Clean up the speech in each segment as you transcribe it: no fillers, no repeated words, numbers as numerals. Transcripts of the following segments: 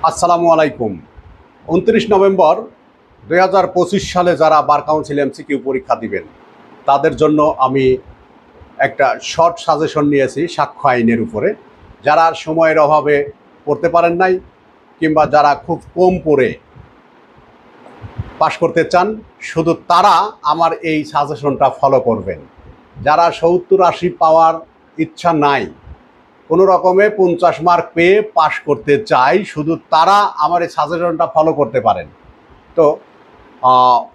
আসসালামু আলাইকুম। 29 নভেম্বর 2025 সালে যারা বার কাউন্সিল এমসিকিউ পরীক্ষা দিবেন তাদের জন্য আমি একটা শর্ট সাজেশন নিয়েছি সাক্ষ্য আইনের উপরে। যারা সময়ের অভাবে পড়তে পারেন নাই কিংবা যারা খুব কম পড়ে পাশ করতে চান, শুধু তারা আমার এই সাজেশনটা ফলো করবেন। যারা 70-80 পাওয়ার ইচ্ছা নাই, কোনো রকমে 50 মার্ক পেয়ে পাশ করতে চাই, শুধু তারা আমার এই সাজেশনটা ফলো করতে পারেন। তো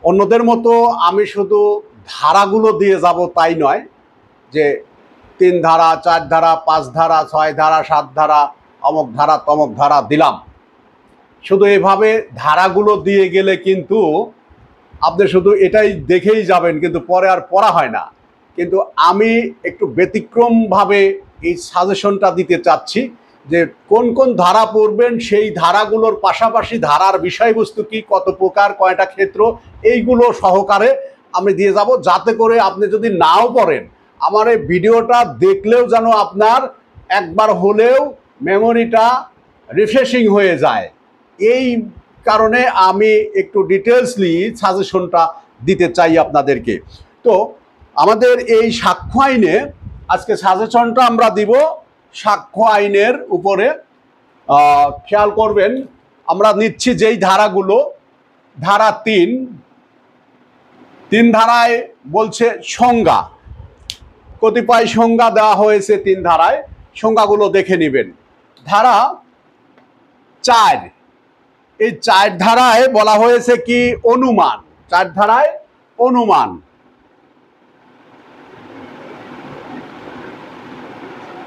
অন্যদের মতো আমি শুধু ধারাগুলো দিয়ে যাব তাই নয়, যে 3 ধারা 4 ধারা 5 ধারা 6 ধারা 7 ধারা অমক ধারা তমক ধারা দিলাম। শুধু এভাবে ধারাগুলো দিয়ে গেলে কিন্তু আপনি শুধু এটাই দেখেই যাবেন, কিন্তু পরে আর পড়া হয় না। কিন্তু আমি একটু ব্যতিক্রমভাবে এই সাজেশনটা দিতে চাচ্ছি যে কোন কোন ধারা পড়বেন, সেই ধারাগুলোর পাশাপাশি ধারার বিষয়বস্তু কি, কত প্রকার, কয়টা ক্ষেত্র, এইগুলো সহকারে আমি দিয়ে যাব, যাতে করে আপনি যদি নাও পড়েন আমার এই ভিডিওটা দেখলেও যেন আপনার একবার হলেও মেমোরিটা রিফ্রেশিং হয়ে যায়। এই কারণে আমি একটু ডিটেলসলি সাজেশনটা দিতে চাই আপনাদেরকে। তো আমাদের এই সাক্ষ্য আইনে আজকে সাজেশনটা আমরা দিব সাক্ষ্য আইনের উপরে। খেয়াল করবেন, আমরা নিচ্ছি যেই ধারাগুলো, ধারা 3 ধারায় বলছে সংজ্ঞা, কতিপয় সংজ্ঞা দেওয়া হয়েছে 3 ধারায়, সংজ্ঞাগুলো দেখে নেবেন। ধারা 4, এই 4 ধারায় বলা হয়েছে কি অনুমান। 4 ধারায় অনুমান,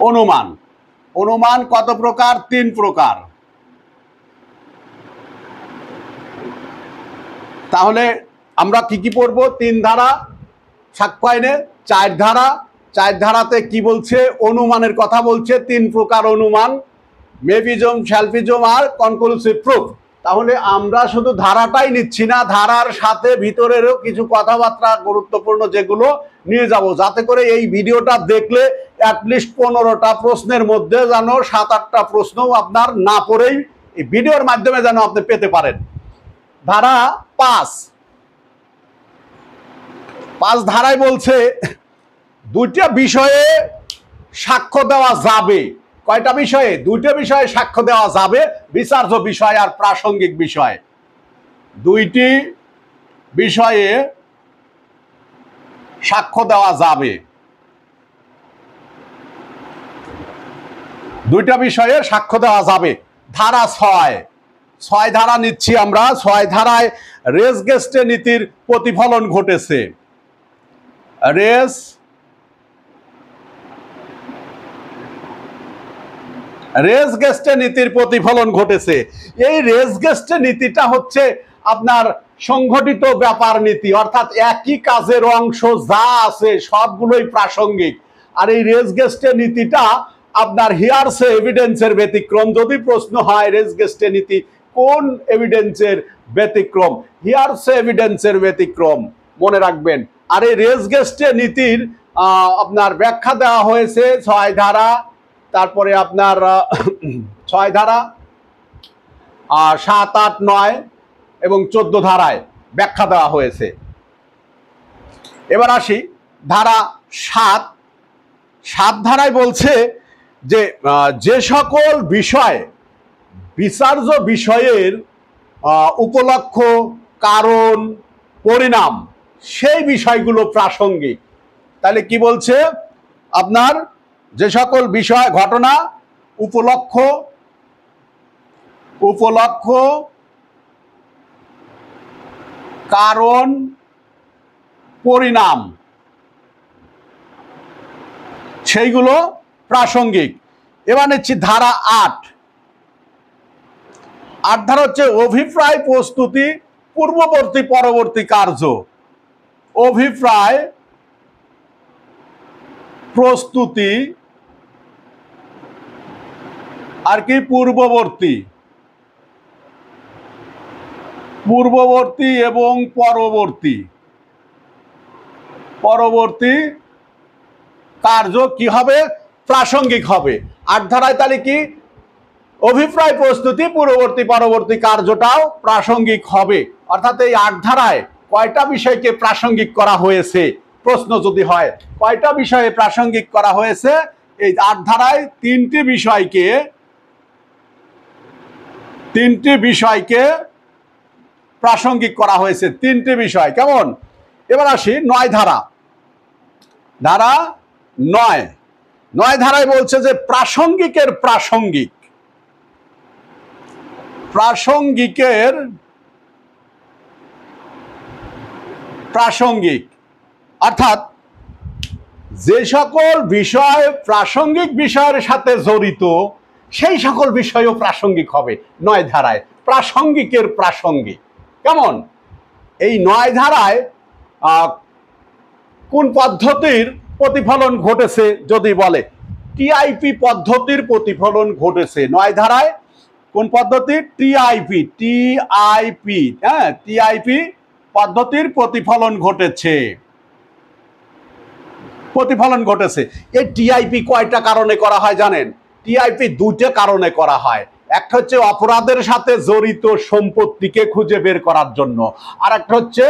অনুমান অনুমান কত প্রকার? 3 প্রকার। তাহলে আমরা কি কি পড়ব? 3 ধারা সাক্ষ্য আইনে, 4 ধারা। 4 ধারাতে কি বলছে? অনুমানের কথা বলছে। 3 প্রকার অনুমান, মেপিজম, শ্যালপিজম আর কনক্লুসিভ প্রুফ। তাহলে আমরা শুধু ধারাটাই নিচ্ছি না, ধারার সাথে ভিতরেরও কিছু কথাবার্তা গুরুত্বপূর্ণ যেগুলো নিয়ে যাব, যাতে করে এই ভিডিওটা দেখলে অ্যাটলিস্ট 15টা প্রশ্নের মধ্যে যেন 7-8টা প্রশ্নও আপনার না পড়েই এই ভিডিওর মাধ্যমে যেন আপনি পেতে পারেন। ধারা 5 ধারায় বলছে 2টা বিষয়ে সাক্ষ্য দেওয়া যাবে। কয়টা বিষয়ে? 2টা বিষয়ে সাক্ষ্য দেওয়া যাবে, বিচার্য বিষয় আর প্রাসঙ্গিক বিষয়। 2টি বিষয়ে সাক্ষ্য দেওয়া যাবে, 2টা বিষয়ে সাক্ষ্য দেওয়া যাবে। ধারা 6 ধারা নিচ্ছি আমরা। 6 ধারায় রেস গেস্টে নীতির প্রতিফলন ঘটেছে। রেস গেস্টে নীতির প্রতিফলন ঘটেছে। এই রেস গেস্টে নীতিটা হচ্ছে আপনার সংঘটিত ব্যাপার নীতি, অর্থাৎ একই কাজের অংশ যা আছে সবগুলোই প্রাসঙ্গিক। আর এই রেস গেস্টে নীতিটা আপনার হিয়ারসে এভিডেন্সের ব্যতিক্রম। যদি প্রশ্ন হয় রেস গেস্টে নীতি কোন এভিডেন্সের ব্যতিক্রম, হিয়ারসে এভিডেন্সের ব্যতিক্রম, মনে রাখবেন। আর এই রেস গেস্টে নীতির আপনার ব্যাখ্যা দেওয়া হয়েছে 6 ধারা, তারপরে আপনার 6 ধারা 7, 8, 9 এবং 14 ধারায় ব্যাখ্যা দেওয়া হয়েছে। এবার আসি ধারা 7 ধারায় বলছে যে যে সকল বিষয় বিচার্য বিষয়ের উপলক্ষ, কারণ, পরিণাম সেই বিষয়গুলো প্রাসঙ্গিক। তাহলে কি বলছে? আপনার যে সকল বিষয়, ঘটনা, উপলক্ষ, কারণ, পরিণাম সেইগুলো প্রাসঙ্গিক। এবার নিচ্ছি ধারা 8 ধারা হচ্ছে অভিপ্রায় প্রস্তুতি, পূর্ববর্তী পরবর্তী কার্য। অভিপ্রায় প্রস্তুতি আর কি পূর্ববর্তী এবং পরবর্তী কার্য কি হবে? প্রাসঙ্গিক হবে। 8 ধারায় তাহলে কি অভিপ্রায় প্রস্তুতি পরবর্তী কার্যটাও প্রাসঙ্গিক হবে। অর্থাৎ এই 8 ধারায় কয়টা বিষয়কে প্রাসঙ্গিক করা হয়েছে, প্রশ্ন যদি হয় কয়টা বিষয়ে প্রাসঙ্গিক করা হয়েছে, এই 8 ধারায় তিনটি বিষয়কে প্রাসঙ্গিক করা হয়েছে, তিনটি বিষয়। কেমন? এবার আসি 9 ধারা। ধারা 9 ধারায় বলছে যে প্রাসঙ্গিকের প্রাসঙ্গিক অর্থাৎ যে সকল বিষয় প্রাসঙ্গিক বিষয়ের সাথে জড়িত সেই সকল বিষয়ও প্রাসঙ্গিক হবে 9 ধারায়। প্রাসঙ্গিকের প্রাসঙ্গিক। কেমন? এই 9 ধারায় কোন পদ্ধতির প্রতিফলন ঘটেছে যদি বলে, টিআইপি পদ্ধতির প্রতিফলন ঘটেছে 9 ধারায়। কোন পদ্ধতি? টিআইপি পদ্ধতির প্রতিফলন ঘটেছে। এই টিআইপি কয়টা কারণে করা হয় জানেন? টিআইপি 2টা কারণে করা হয়। একটা হচ্ছে অপরাধের সাথে জড়িত সম্পত্তিকে খুঁজে বের করার জন্য, আর একটা হচ্ছে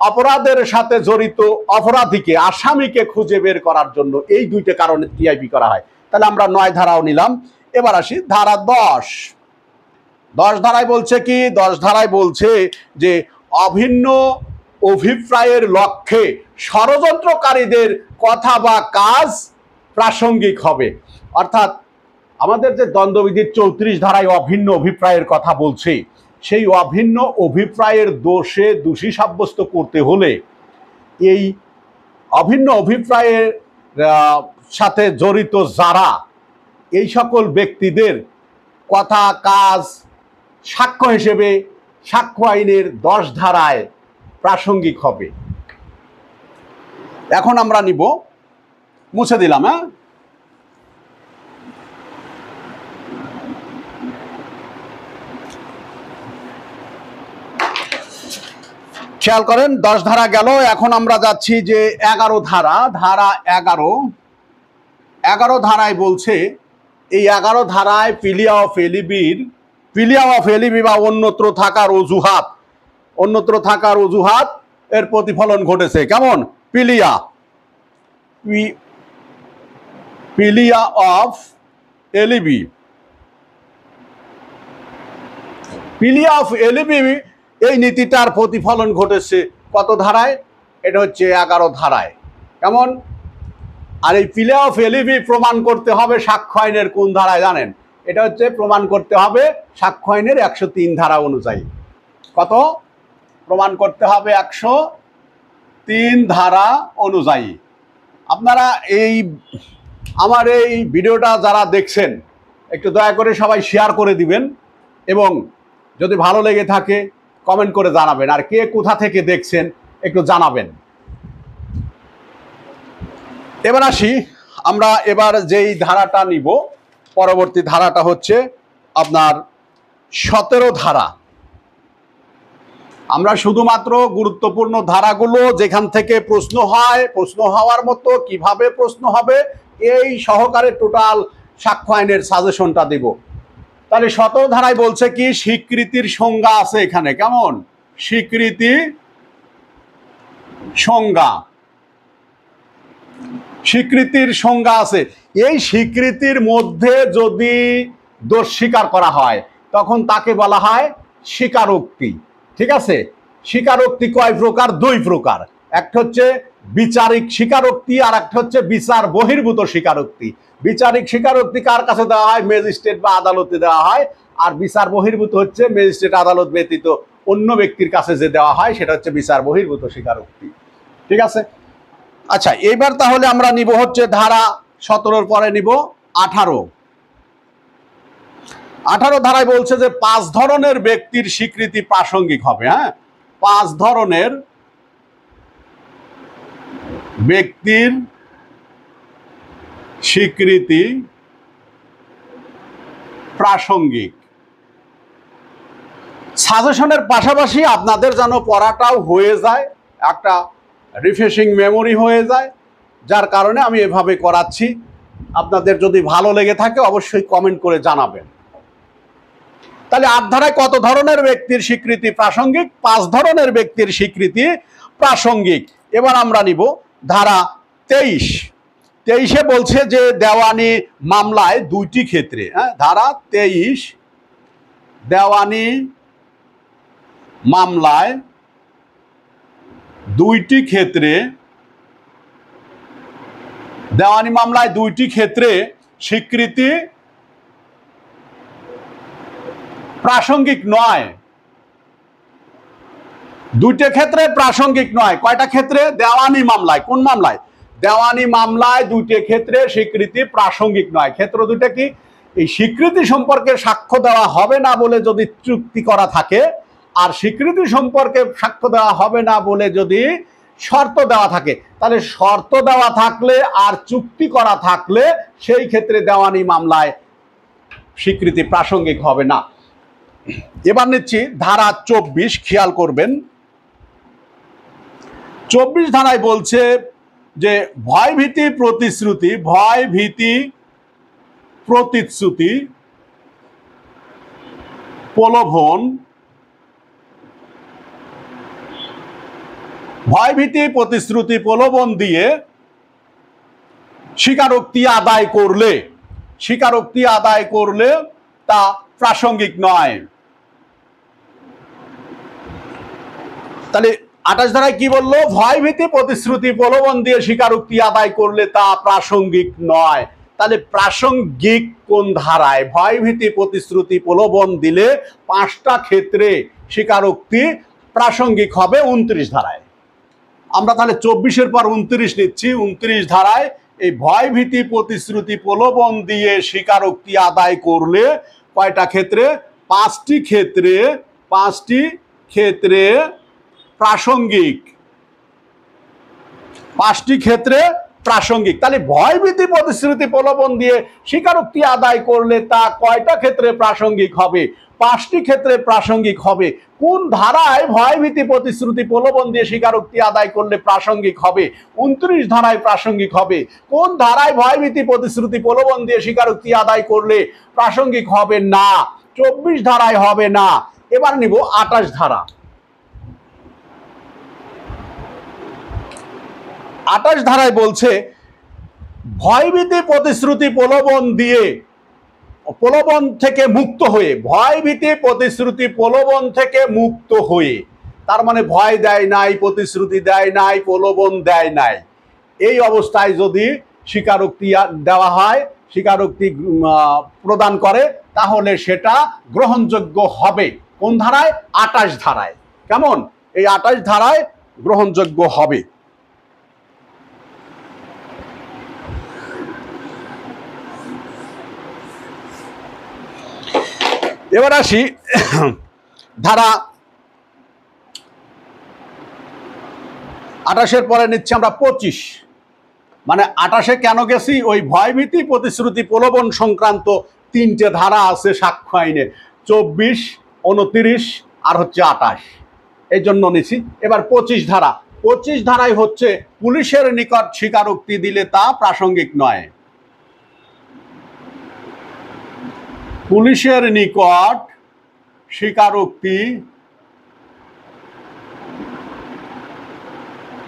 অপরাধের সাথে জড়িত অপরাধীকে, আসামিকে খুঁজে বের করার জন্য। এই 2টা কারণে টিআইপি করা হয়। তাহলে আমরা 9 ধারাও নিলাম। এবার আসি ধারা 10 ধারায় বলছে কি? 10 ধারায় বলছে যে অভিন্ন অভিপ্রায়ের লক্ষ্যে ষড়যন্ত্রকারীদের কথা বা কাজ প্রাসঙ্গিক হবে। অর্থাৎ আমাদের যে দ্বন্দ্ববিধির 34 ধারায় অভিন্ন অভিপ্রায়ের কথা বলছে, সেই অভিন্ন অভিপ্রায়ের দোষী সাব্যস্ত করতে হলে এই অভিন্ন অভিপ্রায়ের সাথে জড়িত যারা, এই সকল ব্যক্তিদের কথা কাজ সাক্ষ্য হিসেবে সাক্ষ্য আইনের 10 ধারায় প্রাসঙ্গিক হবে। এখন আমরা নিব, মুছে দিলাম। খেয়াল করেন 10 ধারা গেল। এখন আমরা যাচ্ছি যে 11 ধারা। ধারা 11 ধারায় বলছে, এই 11 ধারায় পিলিয়া অফ এলিবি বা অন্যত্র থাকার অজুহাত এর প্রতিফলন ঘটেছে। কেমন? পিলিয়া অফ এলিবি এই নীতিটার প্রতিফলন ঘটেছে কত ধারায়? এটা হচ্ছে 11 ধারায়। কেমন? আর এই পিলিয়া অফ এলিবি প্রমাণ করতে হবে সাক্ষ্য আইনের কোন ধারায় জানেন? এটা হচ্ছে প্রমাণ করতে হবে সাক্ষ্য আইনের 103 ধারা অনুযায়ী। কত? প্রমাণ করতে হবে 103 ধারা অনুযায়ী। আপনারা আমার এই ভিডিওটা যারা দেখছেন একটু দয়া করে সবাই শেয়ার করে দিবেন, এবং যদি ভালো লেগে থাকে কমেন্ট করে জানাবেন, আর কে কোথা থেকে দেখছেন একটু জানাবেন। এবার আসি আমরা যেই ধারাটা নিব, পরবর্তী ধারাটা হচ্ছে আপনার 17 ধারা। আমরা শুধুমাত্র গুরুত্বপূর্ণ ধারাগুলো যেখান থেকে প্রশ্ন হয়, প্রশ্ন হওয়ার মতো কিভাবে প্রশ্ন হবে এই সহকারে টোটাল সাক্ষ্য আইনের সাজেশনটা দিব। তাহলে 17 ধারায় বলছে কি? স্বীকৃতির সংজ্ঞা আছে এখানে। কেমন? স্বীকৃতির সংজ্ঞা আছে। এই স্বীকৃতির মধ্যে যদি দোষ স্বীকার করা হয় তখন তাকে বলা হয় স্বীকারোক্তি। ঠিক আছে? স্বীকারোক্তি কয় প্রকার? 2 প্রকার। একটা হচ্ছে বিচারিক স্বীকারোক্তি, আর একটা হচ্ছে বিচার বহির্ভূত স্বীকারোক্তি। বিচারিক স্বীকারোক্তি কার কাছে দেওয়া হয়? ম্যাজিস্ট্রেট বা আদালতে দেওয়া হয়। আর বিচার বহির্ভূত হচ্ছে ম্যাজিস্ট্রেট আদালত ব্যতীত অন্য ব্যক্তির কাছে যে দেওয়া হয় সেটা হচ্ছে বিচার বহির্ভূত স্বীকারোক্তি। ঠিক আছে? আচ্ছা, এইবার তাহলে আমরা নিব হচ্ছে ধারা 17-র পরে নিব 18 ধারায় বলছে যে 5 ধরনের ব্যক্তির স্বীকৃতি প্রাসঙ্গিক হবে। 5 ধরনের ব্যক্তির স্বীকৃতি প্রাসঙ্গিক। সাজেশনের পাশাপাশি আপনাদের যেন পড়াটাও হয়ে যায়, একটা রিফ্রেশিং মেমোরি হয়ে যায়, যার কারণে আমি এভাবে করাচ্ছি। আপনাদের যদি ভালো লেগে থাকে অবশ্যই কমেন্ট করে জানাবেন। তাহলে 8 ধারায় কত ধরনের ব্যক্তির স্বীকৃতি প্রাসঙ্গিক? 5 ধরনের ব্যক্তির স্বীকৃতি প্রাসঙ্গিক। এবার আমরা নিব ধারা 23। 23-এ বলছে যে দেওয়ানি মামলায় দুইটি ক্ষেত্রে, ধারা 23, দেওয়ানি মামলায় দুইটি ক্ষেত্রে, দেওয়ানি মামলায় দুইটি ক্ষেত্রে স্বীকৃতি প্রাসঙ্গিক নয়। দুইটা ক্ষেত্রে প্রাসঙ্গিক নয়। কয়টা ক্ষেত্রে? দেওয়ানি মামলায়। কোন মামলায়? দেওয়ানি মামলায় দুইটা ক্ষেত্রে স্বীকৃতি প্রাসঙ্গিক নয়। ক্ষেত্র দুইটা কি? এই স্বীকৃতি সম্পর্কে সাক্ষ্য দেওয়া হবে না বলে যদি চুক্তি করা থাকে, আর স্বীকৃতি সম্পর্কে সাক্ষ্য দেওয়া হবে না বলে যদি শর্ত দেওয়া থাকে, তাহলে শর্ত দেওয়া থাকলে আর চুক্তি করা থাকলে সেই ক্ষেত্রে দেওয়ানি মামলায় স্বীকৃতি প্রাসঙ্গিক হবে না। এবার নিচ্ছি ধারা 24, খেয়াল করবেন। 24 ধারায় বলছে যে ভয়ভীতি প্রতিশ্রুতি, ভয়ভীতি প্রতিশ্রুতি প্রলোভন, ভয়ভীতি প্রতিশ্রুতি প্রলোভন দিয়ে স্বীকারোক্তি আদায় করলে, স্বীকারোক্তি আদায় করলে তা প্রাসঙ্গিক নয়। তাহলে 28 ধারায় কি বললো? ভয়ভীতি প্রতিশ্রুতি প্রলোভন দিয়ে স্বীকারোক্তি আদায় করলে তা প্রাসঙ্গিক নয়। তাহলে প্রাসঙ্গিক কোন ধারায়? ভয়ভীতি প্রতিশ্রুতি প্রলোভন দিলে 5টা ক্ষেত্রে স্বীকারোক্তি প্রাসঙ্গিক হবে 29 ধারায়। আমরা তাহলে 24-এর পর 29 নিচ্ছি। 29 ধারায় এই ভয়ভীতি প্রতিশ্রুতি প্রলোভন দিয়ে স্বীকারোক্তি আদায় করলে কয়টা ক্ষেত্রে? 5টি ক্ষেত্রে, 5টি ক্ষেত্রে প্রাসঙ্গিক, 5টি ক্ষেত্রে প্রাসঙ্গিক। তাহলে ভয়ভীতি প্রতিশ্রুতি প্রলোভন দিয়ে স্বীকারোক্তি আদায় করলে তা কয়টা ক্ষেত্রে প্রাসঙ্গিক হবে? 5টি ক্ষেত্রে প্রাসঙ্গিক হবে। কোন ধারায় ভয়ভীতি প্রতিশ্রুতি প্রলোভন দিয়ে স্বীকারোক্তি আদায় করলে প্রাসঙ্গিক হবে? 29 ধারায় প্রাসঙ্গিক হবে। কোন ধারায় ভয়ভীতি প্রতিশ্রুতি প্রলোভন দিয়ে স্বীকারোক্তি আদায় করলে প্রাসঙ্গিক হবে না? 24 ধারায় হবে না। এবার নিব 28 ধারা। 28 ধারায় বলছে ভয়ভীতি প্রতিশ্রুতি প্রলোভন দিয়ে, প্রলোভন থেকে মুক্ত হয়ে, ভয়ভীতি প্রতিশ্রুতি প্রলোভন থেকে মুক্ত হয়ে, তার মানে ভয় দেয় নাই, প্রতিশ্রুতি দেয় নাই, প্রলোভন দেয় নাই, এই অবস্থায় যদি স্বীকারোক্তি দেওয়া হয়, স্বীকারোক্তি প্রদান করে, তাহলে সেটা গ্রহণযোগ্য হবে। কোন ধারায়? 28 ধারায়। কেমন? এই 28 ধারায় গ্রহণযোগ্য হবে। এবার আসি ধারা 28-এর পরে নিচ্ছি আমরা 25। মানে 28-এ কেন গেছি? ওই ভয়ভীতি প্রতিশ্রুতি প্রলোভন সংক্রান্ত 3টে ধারা আছে সাক্ষ্য আইনে, 24, 29 আর হচ্ছে 28, এই জন্য নিছি। এবার 25 ধারা। 25 ধারায় হচ্ছে পুলিশের নিকট স্বীকারোক্তি দিলে তা প্রাসঙ্গিক নয়। পুলিশের নিকট স্বীকারোক্তি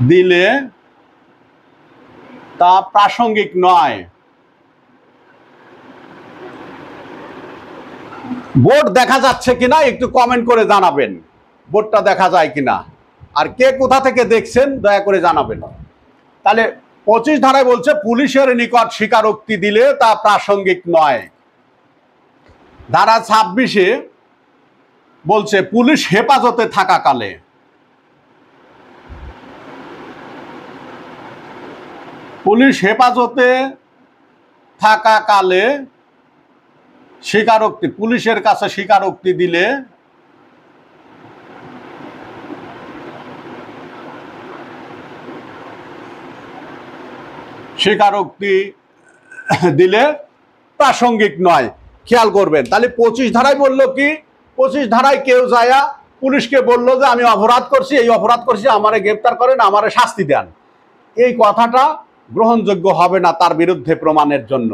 দিলে তা প্রাসঙ্গিক নয়। বোর্ড দেখা যাচ্ছে কিনা একটু কমেন্ট করে জানাবেন, বোর্ডটা দেখা যায় কিনা, আর কে কোথা থেকে দেখছেন দয়া করে জানাবেন। তাহলে 25 ধারায় বলছে পুলিশের নিকট স্বীকারোক্তি দিলে তা প্রাসঙ্গিক নয়। ধারা 26-এ বলছে পুলিশ হেফাজতে থাকাকালে, পুলিশ হেফাজতে থাকাকালে স্বীকারোক্তি, পুলিশের কাছে স্বীকারোক্তি দিলে স্বীকারোক্তি দিলে প্রাসঙ্গিক নয়। খেয়াল করবেন। তাহলে 25 ধারায় বললো কি? 25 ধারায় কেউ যায়া পুলিশকে বললো যে আমি অপরাধ করছি, এই অপরাধ করছি, আমারে গ্রেপ্তার করেন, আমারে শাস্তি দেন, এই কথাটা গ্রহণযোগ্য হবে না তার বিরুদ্ধে প্রমাণের জন্য।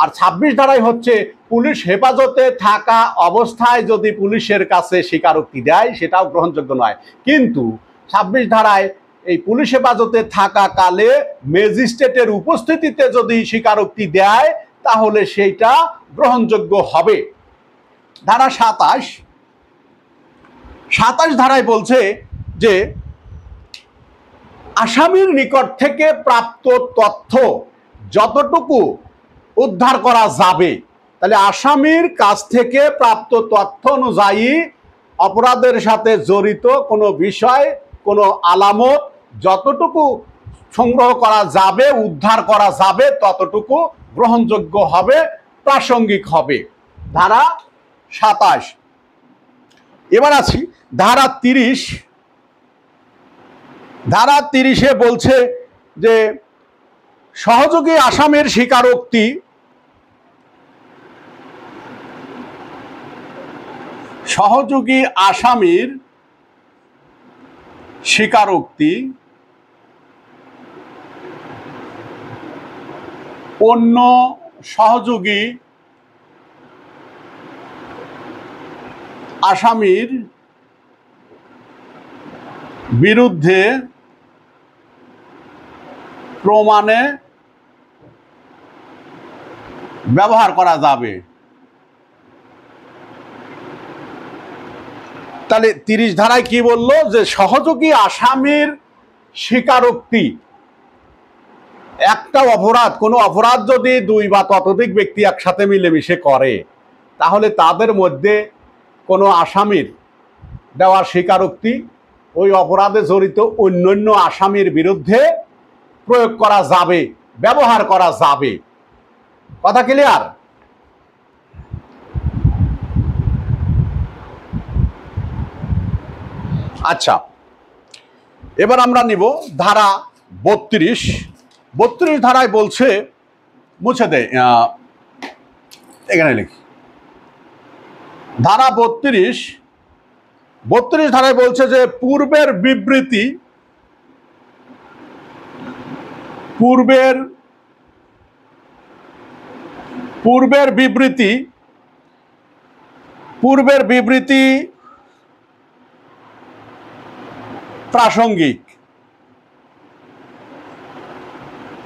আর 26 ধারায় হচ্ছে পুলিশ হেফাজতে থাকা অবস্থায় যদি পুলিশের কাছে স্বীকারোক্তি দেয় সেটাও গ্রহণযোগ্য নয়। কিন্তু 26 ধারায় এই পুলিশ হেফাজতে থাকাকালে ম্যাজিস্ট্রেটের উপস্থিতিতে যদি স্বীকারোক্তি দেয় তাহলে সেইটা গ্রহণযোগ্য হবে। ধারা 27 ধারায় বলছে যে আসামির নিকট থেকে প্রাপ্ত তথ্য যতটুকু উদ্ধার করা যাবে, তাহলে আসামির কাছ থেকে প্রাপ্ত তথ্য অনুযায়ী অপরাধের সাথে জড়িত কোনো বিষয়, কোনো আলামত যতটুকু সংগ্রহ করা যাবে, উদ্ধার করা যাবে, ততটুকু গ্রহণযোগ্য হবে, প্রাসঙ্গিক হবে। ধারা 27। এবার আছি ধারা 30। ধারা 30-এ বলছে যে সহযোগী আসামির স্বীকারোক্তি অন্য সহযোগী আসামির বিরুদ্ধে প্রমাণে ব্যবহার করা যাবে। তাহলে 30 ধারায় কি বললো যে সহযোগী আসামির স্বীকারোক্তি, একটা অপরাধ, কোনো অপরাধ যদি 2 বা ততোধিক ব্যক্তি একসাথে মিলেমিশে করে তাহলে তাদের মধ্যে কোনো আসামির দেওয়া স্বীকারোক্তি ওই অপরাধে জড়িত অন্যান্য আসামির বিরুদ্ধে প্রয়োগ করা যাবে, ব্যবহার করা যাবে। কথা ক্লিয়ার? আচ্ছা, এবার আমরা নিব ধারা 32। 32 ধারায় বলছে, মুছে দে এখানে লিখি, ধারা 32 ধারায় বলছে যে পূর্বের বিবৃতি প্রাসঙ্গিক।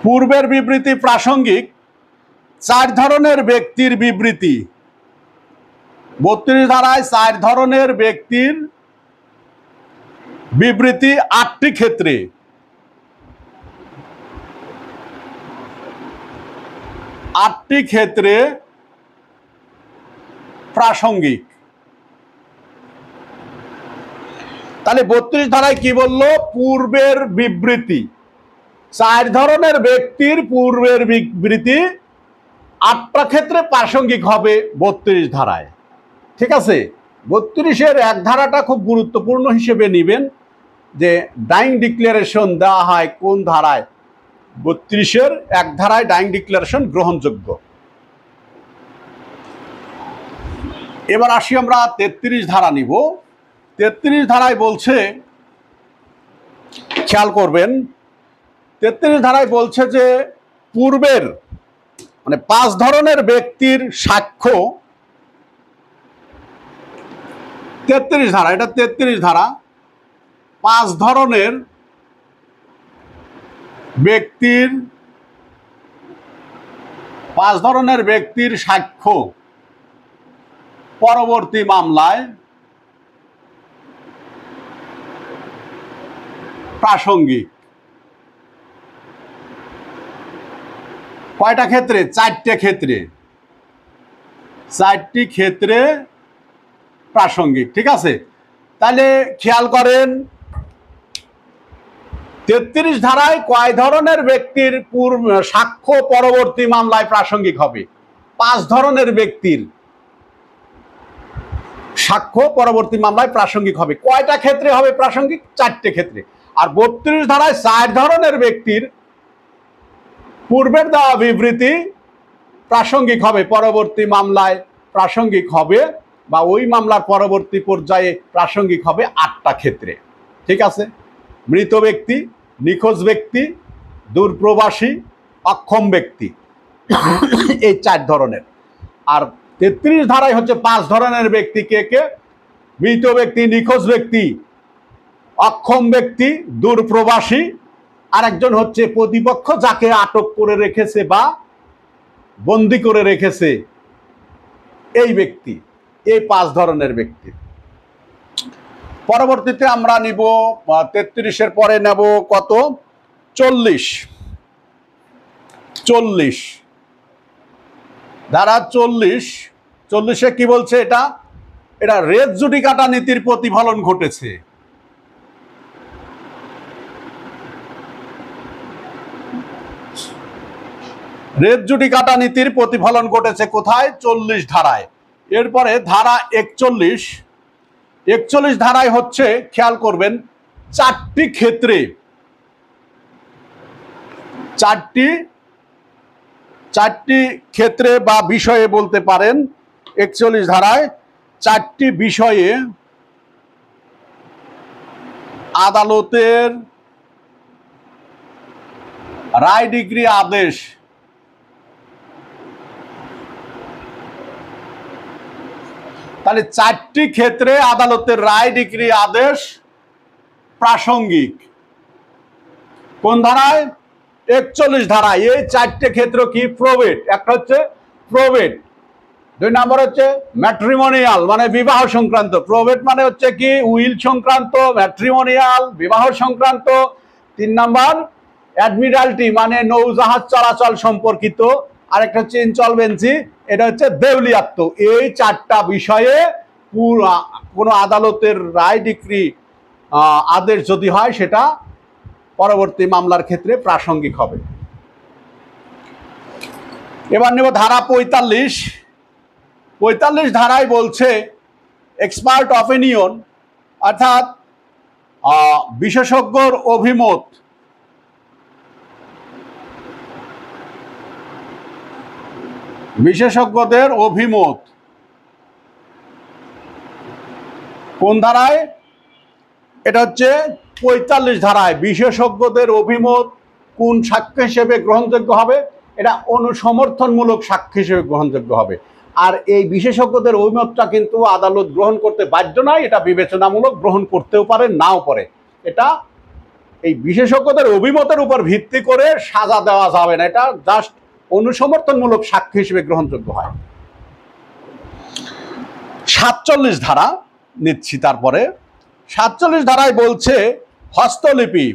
পূর্বের বিবৃতি প্রাসঙ্গিক 4 ধরনের ব্যক্তির বিবৃতি। 32 ধারায় 4 ধরনের ব্যক্তির বিবৃতি 8টি ক্ষেত্রে। 8টি ক্ষেত্রে প্রাসঙ্গিক। তাহলে 32 ধারায় কি বললো? পূর্বের বিবৃতি, 4 ধরনের ব্যক্তির পূর্বের বিবৃতি 8টা ক্ষেত্রে প্রাসঙ্গিক হবে 32 ধারায়। ঠিক আছে? 32-এর 1 ধারাটা খুব গুরুত্বপূর্ণ হিসেবে নেবেন যে ডাইং ডিক্লারেশন দেওয়া হয় কোন ধারায়। 32-এর 1 ধারায় ডাইং ডিক্লারেশন গ্রহণযোগ্য। এবার আসি আমরা 33 ধারা নিব। 33 ধারায় বলছে, খেয়াল করবেন, 33 ধারায় বলছে যে পূর্বের 5 ধরনের ব্যক্তির সাক্ষ্য। 33 ধারা, এটা 33 ধারা, 5 ধরনের ব্যক্তির সাক্ষ্য পরবর্তী মামলায় প্রাসঙ্গিক। কয়টা ক্ষেত্রে? 4টে ক্ষেত্রে। 4টি ক্ষেত্রে প্রাসঙ্গিক। ঠিক আছে? তাহলে খেয়াল করেন 33 ধারায় কয় ধরনের ব্যক্তির সাক্ষ্য পরবর্তী মামলায় প্রাসঙ্গিক হবে? 5 ধরনের ব্যক্তির সাক্ষ্য পরবর্তী মামলায় প্রাসঙ্গিক হবে। কয়টা ক্ষেত্রে হবে প্রাসঙ্গিক? 4টে ক্ষেত্রে। আর 32 ধারায় 4 ধরনের ব্যক্তির পূর্বের দেওয়া বিবৃতি প্রাসঙ্গিক হবে, পরবর্তী মামলায় প্রাসঙ্গিক হবে, বা ওই মামলার পরবর্তী পর্যায়ে প্রাসঙ্গিক হবে 8টা ক্ষেত্রে। ঠিক আছে? মৃত ব্যক্তি, নিখোঁজ ব্যক্তি, দূরপ্রবাসী, অক্ষম ব্যক্তি। এই 4 ধরনের। আর 33 ধারায় হচ্ছে 5 ধরনের ব্যক্তি। কে কে? মৃত ব্যক্তি, নিখোঁজ ব্যক্তি, অক্ষম ব্যক্তি, দূরপ্রবাসী, আর একজন হচ্ছে প্রতিপক্ষ যাকে আটক করে রেখেছে বা বন্দি করে রেখেছে এই ব্যক্তি। এই 5 ধরনের ব্যক্তি। পরবর্তীতে আমরা নিব 33-এর পরে নেব কত? 40। ধারা 40-এ কি বলছে? এটা রেস জুডিকাটা নীতির প্রতিফলন ঘটেছে। রেস জুডিকাটা নীতির প্রতিফলন ঘটেছে কোথায়? 40 ধারায়। এরপরে ধারা 41 ধারায় হচ্ছে, খেয়াল করবেন, 4টি ক্ষেত্রে, 4টি ক্ষেত্রে বা বিষয়ে বলতে পারেন। 41 ধারায় 4টি বিষয়ে আদালতের রায়, ডিগ্রি, আদেশ তাহলে 4টি ক্ষেত্রে আদালতের রায়, ডিগ্রি, আদেশ প্রাসঙ্গিক। কোন ধারায়? 41 ধারায়। এই 4টে ক্ষেত্র কি? প্রবেট। একটা হচ্ছে প্রবেট, 2 নম্বর হচ্ছে ম্যাট্রিমোনিয়াল মানে বিবাহ সংক্রান্ত। প্রবেট মানে হচ্ছে কি? উইল সংক্রান্ত, ম্যাট্রিমোনিয়াল বিবাহ সংক্রান্ত। 3 নম্বর অ্যাডমিরালটি মানে নৌজাহাজ চলাচল সম্পর্কিত। আরেকটা হচ্ছে ইনসলভেন্সি, এটা হচ্ছে দেউলিয়াত্ব। এই 4টা বিষয়ে কোনো আদালতের রায়, ডিক্রি, আদেশ যদি হয় সেটা পরবর্তী মামলার ক্ষেত্রে প্রাসঙ্গিক হবে। এবার নেব ধারা 45 ধারায় বলছে এক্সপার্ট অপিনিয়ন, অর্থাৎ বিশেষজ্ঞর অভিমত। বিশেষজ্ঞদের অভিমত কোন ধারায়? এটা হচ্ছে 45 ধারায়। বিশেষজ্ঞদের অভিমত কোন সাক্ষ্য হিসেবে গ্রহণযোগ্য হবে? এটা অনুসমর্থনমূলক সাক্ষ্য হিসেবে গ্রহণযোগ্য হবে। আর এই বিশেষজ্ঞদের অভিমতটা কিন্তু আদালত গ্রহণ করতে বাধ্য নয়, এটা বিবেচনামূলক, গ্রহণ করতেও পারে, নাও পারে। এটা এই বিশেষজ্ঞদের অভিমতের উপর ভিত্তি করে সাজা দেওয়া যাবে না, এটা জাস্ট অনুসমর্থনমূলক সাক্ষ্য হিসেবে গ্রহণযোগ্য হয়। 47 ধারা নিচ্ছি। তারপরে 47 ধারায় বলছে হস্তলিপি।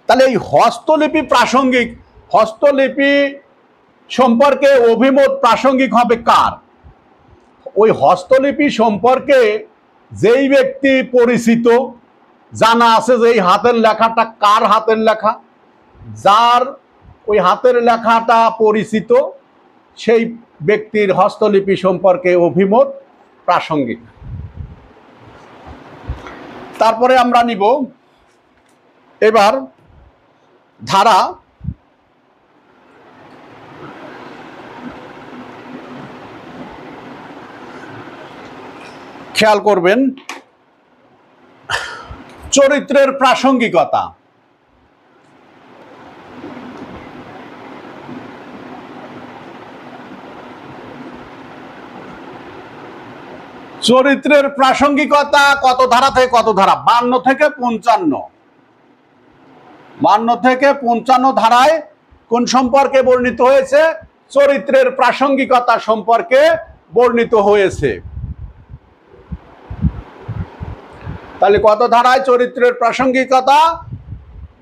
তাহলে এই হস্তলিপি প্রাসঙ্গিক। হস্তলিপি সম্পর্কে অভিমত প্রাসঙ্গিক হবে কার? ওই হস্তলিপি সম্পর্কে যেই ব্যক্তি পরিচিত, জানা আছে যে এই হাতের লেখাটা কার হাতের লেখা, যার ওই হাতের লেখাটা পরিচিত, সেই ব্যক্তির হস্তলিপি সম্পর্কে অভিমত প্রাসঙ্গিক। তারপরে আমরা নিব এবার ধারা 48, খেয়াল করবেন, চরিত্রের প্রাসঙ্গিকতা। চরিত্রের প্রাসঙ্গিকতা কত ধারা থেকে কত ধারা? 52 থেকে 55। 52 থেকে 55 ধারায় কোন সম্পর্কে বর্ণিত হয়েছে? চরিত্রের প্রাসঙ্গিকতা সম্পর্কে বর্ণিত হয়েছে। তাহলে কত ধারায় চরিত্রের প্রাসঙ্গিকতা?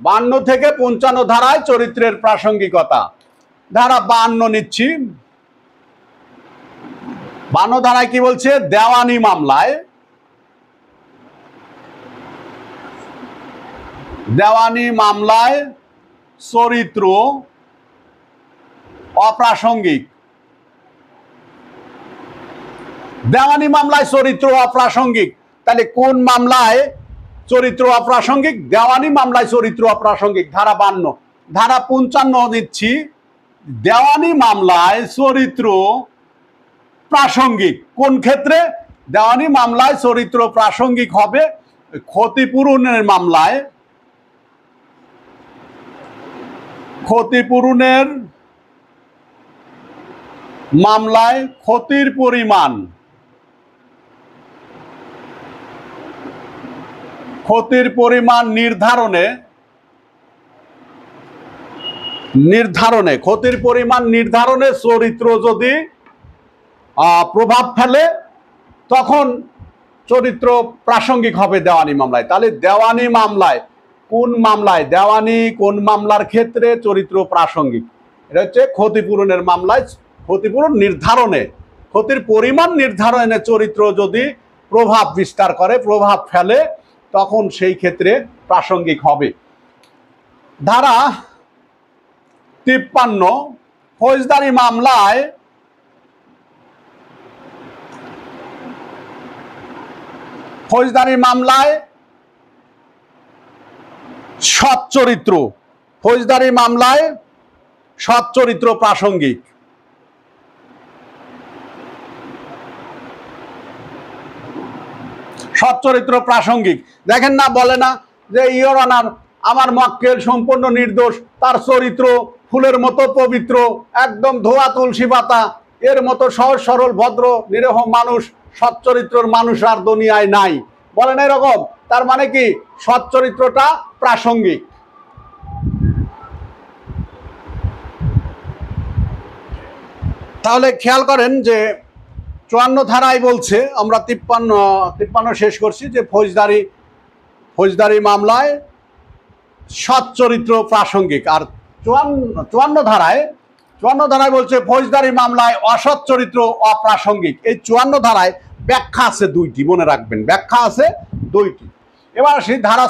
52 থেকে 55 ধারায় চরিত্রের প্রাসঙ্গিকতা। ধারা 52 নিচ্ছি। 52 ধারায় কি বলছে? দেওয়ানি মামলায় চরিত্র অপ্রাসঙ্গিক। দেওয়ানি মামলায় চরিত্র অপ্রাসঙ্গিক। তাহলে কোন মামলায় চরিত্র অপ্রাসঙ্গিক? দেওয়ানি মামলায় চরিত্র অপ্রাসঙ্গিক। ধারা 52। ধারা 55 দিচ্ছি, দেওয়ানি মামলায় চরিত্র প্রাসঙ্গিক। কোন ক্ষেত্রে? দেওয়ানি মামলায় চরিত্র প্রাসঙ্গিক হবে ক্ষতিপূরণের মামলায়। ক্ষতিপূরণের মামলায় ক্ষতির পরিমাণ ক্ষতির পরিমাণ নির্ধারণে চরিত্র যদি প্রভাব ফেলে তখন চরিত্র প্রাসঙ্গিক হবে দেওয়ানি মামলায়। তাহলে দেওয়ানি কোন মামলার ক্ষেত্রে চরিত্র প্রাসঙ্গিক? এটা হচ্ছে ক্ষতিপূরণের মামলায় ক্ষতিপূরণ নির্ধারণে, ক্ষতির পরিমাণ নির্ধারণে চরিত্র যদি প্রভাব বিস্তার করে, প্রভাব ফেলে, তখন সেই ক্ষেত্রে প্রাসঙ্গিক হবে। ধারা 53 ফৌজদারি মামলায় সৎ চরিত্র প্রাসঙ্গিক। সৎ চরিত্র প্রাসঙ্গিক। দেখেন না, বলে না যে ইওর অনার, আমার মক্কেল সম্পূর্ণ নির্দোষ, তার চরিত্র ফুলের মতো পবিত্র, একদম ধোয়া তুলসী পাতা, এর মতো সহজ সরল ভদ্র নিরীহ মানুষ, সৎ চরিত্রের মানুষ আর দুনিয়ায় নাই। বলেন এরকম। তার মানে কি সৎ চরিত্রটা প্রাসঙ্গিক। তাহলে খেয়াল করেন যে 54 ধারায় বলছে, আমরা 53 শেষ করছি, যে ফৌজদারি মামলায় সৎ চরিত্র প্রাসঙ্গিক। আর 54 ধারায় বলছে ফৌজদারি মামলায় অসৎ চরিত্র অপ্রাসঙ্গিক। এই 54 ধারায় ব্যাখ্যা আছে 2টি, মনে রাখবেন, ব্যাখ্যা আছে 2টি। এবার সেই ধারা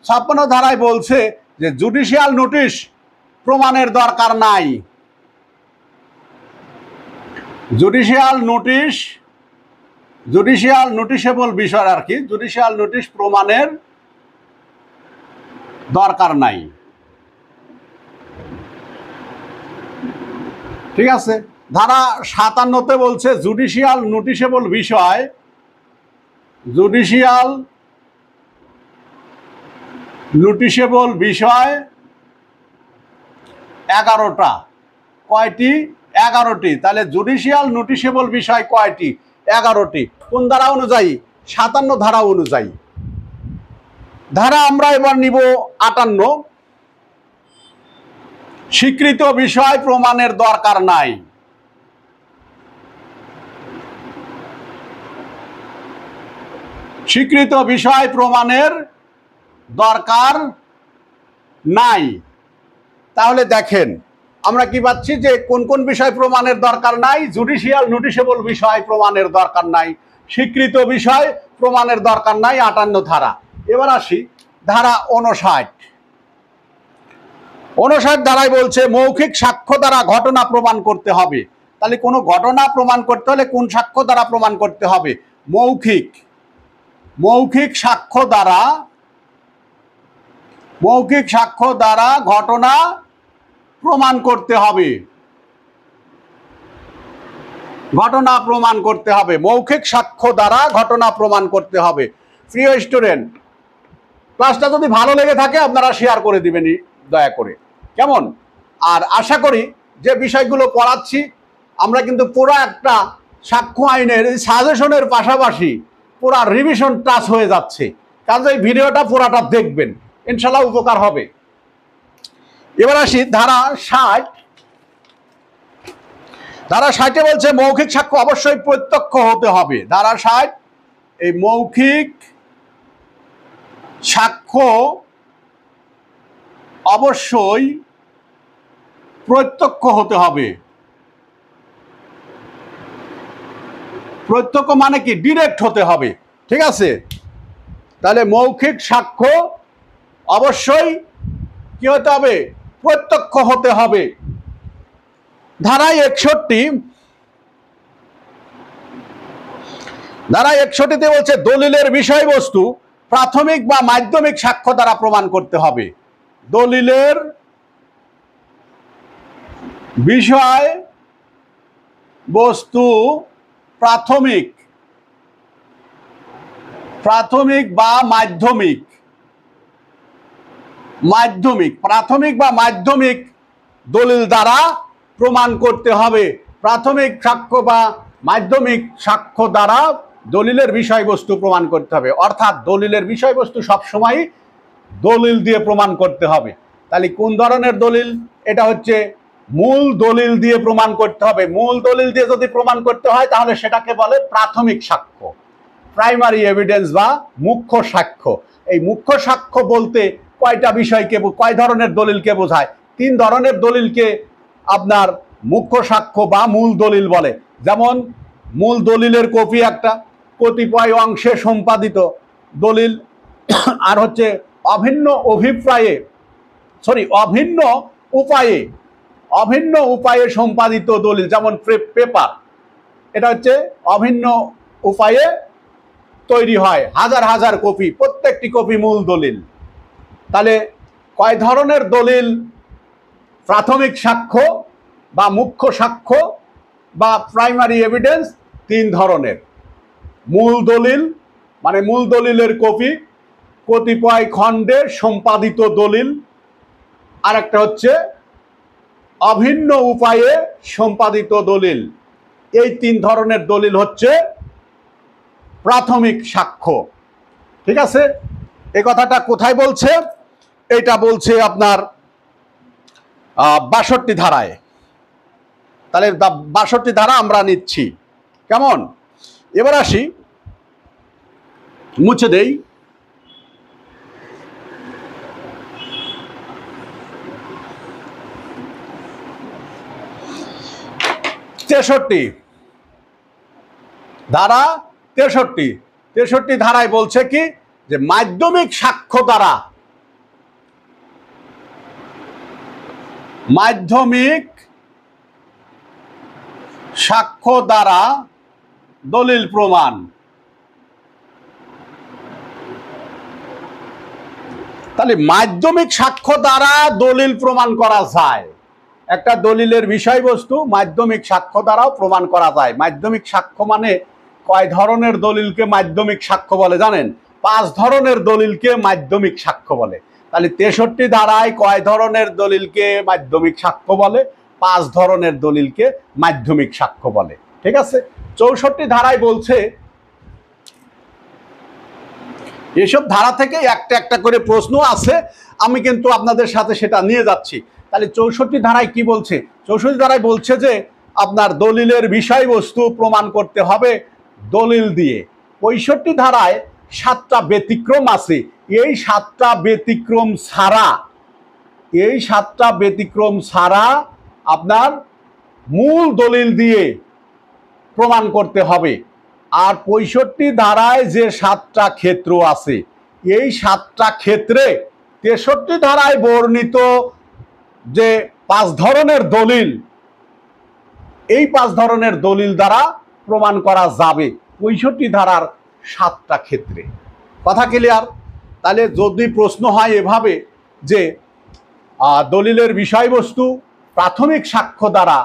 56 ধারায় বলছে যে জুডিশিয়াল নোটিশ প্রমাণের দরকার নাই। জুডিশিয়াল নোটিশেবল বিষয় আর কি, জুডিশিয়াল নোটিশ প্রমাণের দরকার নাই। ঠিক আছে। ধারা 57-তে বলছে জুডিশিয়াল নোটিশেবল বিষয় 11টা। কয়টি? 11টি। তাহলে জুডিশিয়াল নোটিশেবল বিষয় কয়টি? 11টি। কোন ধারা অনুযায়ী? 57 ধারা অনুযায়ী। ধারা আমরা এবার নিব 58। স্বীকৃত বিষয় প্রমাণের দরকার নাই। স্বীকৃত বিষয় প্রমাণের দরকার নাই। তাহলে দেখেন আমরা কি পাচ্ছি যে কোন কোন বিষয় প্রমাণের দরকার নাই? জুডিশিয়াল নোটিশেবল বিষয় প্রমাণের দরকার নাই, স্বীকৃত বিষয় প্রমাণের দরকার নাই, 58 ধারা। এবার আসি ধারা 59 ধারায় বলছে মৌখিক সাক্ষ্য দ্বারা ঘটনা প্রমাণ করতে হবে। তাহলে কোনো ঘটনা প্রমাণ করতে হলে কোন সাক্ষ্য দ্বারা প্রমাণ করতে হবে? মৌখিক সাক্ষ্য দ্বারা ঘটনা প্রমাণ করতে হবে। মৌখিক সাক্ষ্য দ্বারা ঘটনা প্রমাণ করতে হবে। প্রিয় স্টুডেন্ট, ক্লাসটা যদি ভালো লেগে থাকে আপনারা শেয়ার করে দিবেন দয়া করে, কেমন? আর আশা করি যে বিষয়গুলো পড়াচ্ছি আমরা কিন্তু পুরো একটা সাক্ষ্য আইনের সাজেশনের পাশাপাশি পুরো রিভিশন টাচ হয়ে যাচ্ছে। কাজে ভিডিওটা পুরাটা দেখবেন, ইনশাল্লাহ উপকার হবে। এবার আসি ধারা 60। ধারা 60-এ বলছে মৌখিক সাক্ষ্য অবশ্যই প্রত্যক্ষ হতে হবে। ধারা 60, এই মৌখিক সাক্ষ্য অবশ্যই প্রত্যক্ষ হতে হবে। প্রত্যক্ষ মানে কি? ডিরেক্ট হতে হবে। ঠিক আছে। তাহলে মৌখিক সাক্ষ্য অবশ্যই কি হতে হবে? প্রত্যক্ষ হতে হবে। ধারা 61-তে বলছে দলিলের বিষয়বস্তু প্রাথমিক বা মাধ্যমিক সাক্ষ্য দ্বারা প্রমাণ করতে হবে। দলিলের বিষয়বস্তু প্রাথমিক বা মাধ্যমিক মাধ্যমিক, প্রাথমিক বা মাধ্যমিক দলিল দ্বারা প্রমাণ করতে হবে। প্রাথমিক সাক্ষ্য বা মাধ্যমিক সাক্ষ্য দ্বারা দলিলের বিষয়বস্তু প্রমাণ করতে হবে, অর্থাৎ দলিলের বিষয়বস্তু সবসময় দলিল দিয়ে প্রমাণ করতে হবে। তাহলে কোন ধরনের দলিল? এটা হচ্ছে মূল দলিল দিয়ে প্রমাণ করতে হবে। মূল দলিল দিয়ে যদি প্রমাণ করতে হয় তাহলে সেটাকে বলে প্রাথমিক সাক্ষ্য, প্রাইমারি এভিডেন্স বা মুখ্য সাক্ষ্য। এই মুখ্য সাক্ষ্য বলতে কয়টা বিষয়কে, কয় ধরনের দলিলকে বোঝায়? 3 ধরনের দলিলকে আপনার মুখ্য সাক্ষ্য বা মূল দলিল বলে। যেমন মূল দলিলের কপি একটা, কতিপয় অংশে সম্পাদিত দলিল, আর হচ্ছে অভিন্ন উপায়ে সম্পাদিত দলিল, যেমন পেপার। এটা হচ্ছে অভিন্ন উপায়ে তৈরি হয়, হাজার হাজার কপি, প্রত্যেকটি কপি মূল দলিল। তাহলে কয় ধরনের দলিল? প্রাথমিক সাক্ষ্য বা মুখ্য সাক্ষ্য বা প্রাইমারি এভিডেন্স 3 ধরনের। মূল দলিল মানে মূল দলিলের কপি, কতিপয় খণ্ডে সম্পাদিত দলিল, আর একটা হচ্ছে অভিন্ন উপায়ে সম্পাদিত দলিল। এই 3 ধরনের দলিল হচ্ছে প্রাথমিক সাক্ষ্য। ঠিক আছে? এই কথাটা কোথায় বলছে? এটা বলছে আপনার 62 ধারায়। তাহলে 62 ধারা আমরা নিচ্ছি, কেমন? এবার আসি, মুছে দেই। ধারা 63 ধারায় বলছে কি, যে মাধ্যমিক সাক্ষ্য দ্বারা দলিল প্রমাণ। তাহলে মাধ্যমিক সাক্ষ্য দ্বারা দলিল প্রমাণ করা যায়। একটা দলিলের বিষয়বস্তু মাধ্যমিক সাক্ষ্য দ্বারাও প্রমাণ করা যায়। মাধ্যমিক সাক্ষ্য মানে কয় ধরনের দলিলকে মাধ্যমিক সাক্ষ্য বলে জানেন? 5 ধরনের দলিলকে মাধ্যমিক সাক্ষ্য বলে। তাহলে 63 ধারায় কয় ধরনের দলিলকে মাধ্যমিক সাক্ষ্য বলে? 5 ধরনের দলিলকে মাধ্যমিক সাক্ষ্য বলে। ঠিক আছে? 64 ধারায় বলছে, এসব ধারা থেকে একটা একটা করে প্রশ্ন আছে, আমি কিন্তু আপনাদের সাথে সেটা নিয়ে যাচ্ছি। তাহলে 64 ধারায় কি বলছে? 64 ধারায় বলছে যে আপনার দলিলের বিষয়বস্তু প্রমাণ করতে হবে দলিল দিয়ে। 65 ধারায় 7টা ব্যতিক্রম আছে। এই 7টা ব্যতিক্রম ছাড়া আপনার মূল দলিল দিয়ে প্রমাণ করতে হবে। আর 65 ধারায় যে 7টা ক্ষেত্র আছে, এই 7টা ক্ষেত্রে 63 ধারায় বর্ণিত যে 5 ধরনের দলিল, এই 5 ধরনের দলিল দ্বারা প্রমাণ করা যাবে 65 ধারার 7টা ক্ষেত্রে। কথা ক্লিয়ার? তাহলে যদি প্রশ্ন হয় এভাবে যে দলিলের বিষয়বস্তু প্রাথমিক সাক্ষ্য দ্বারা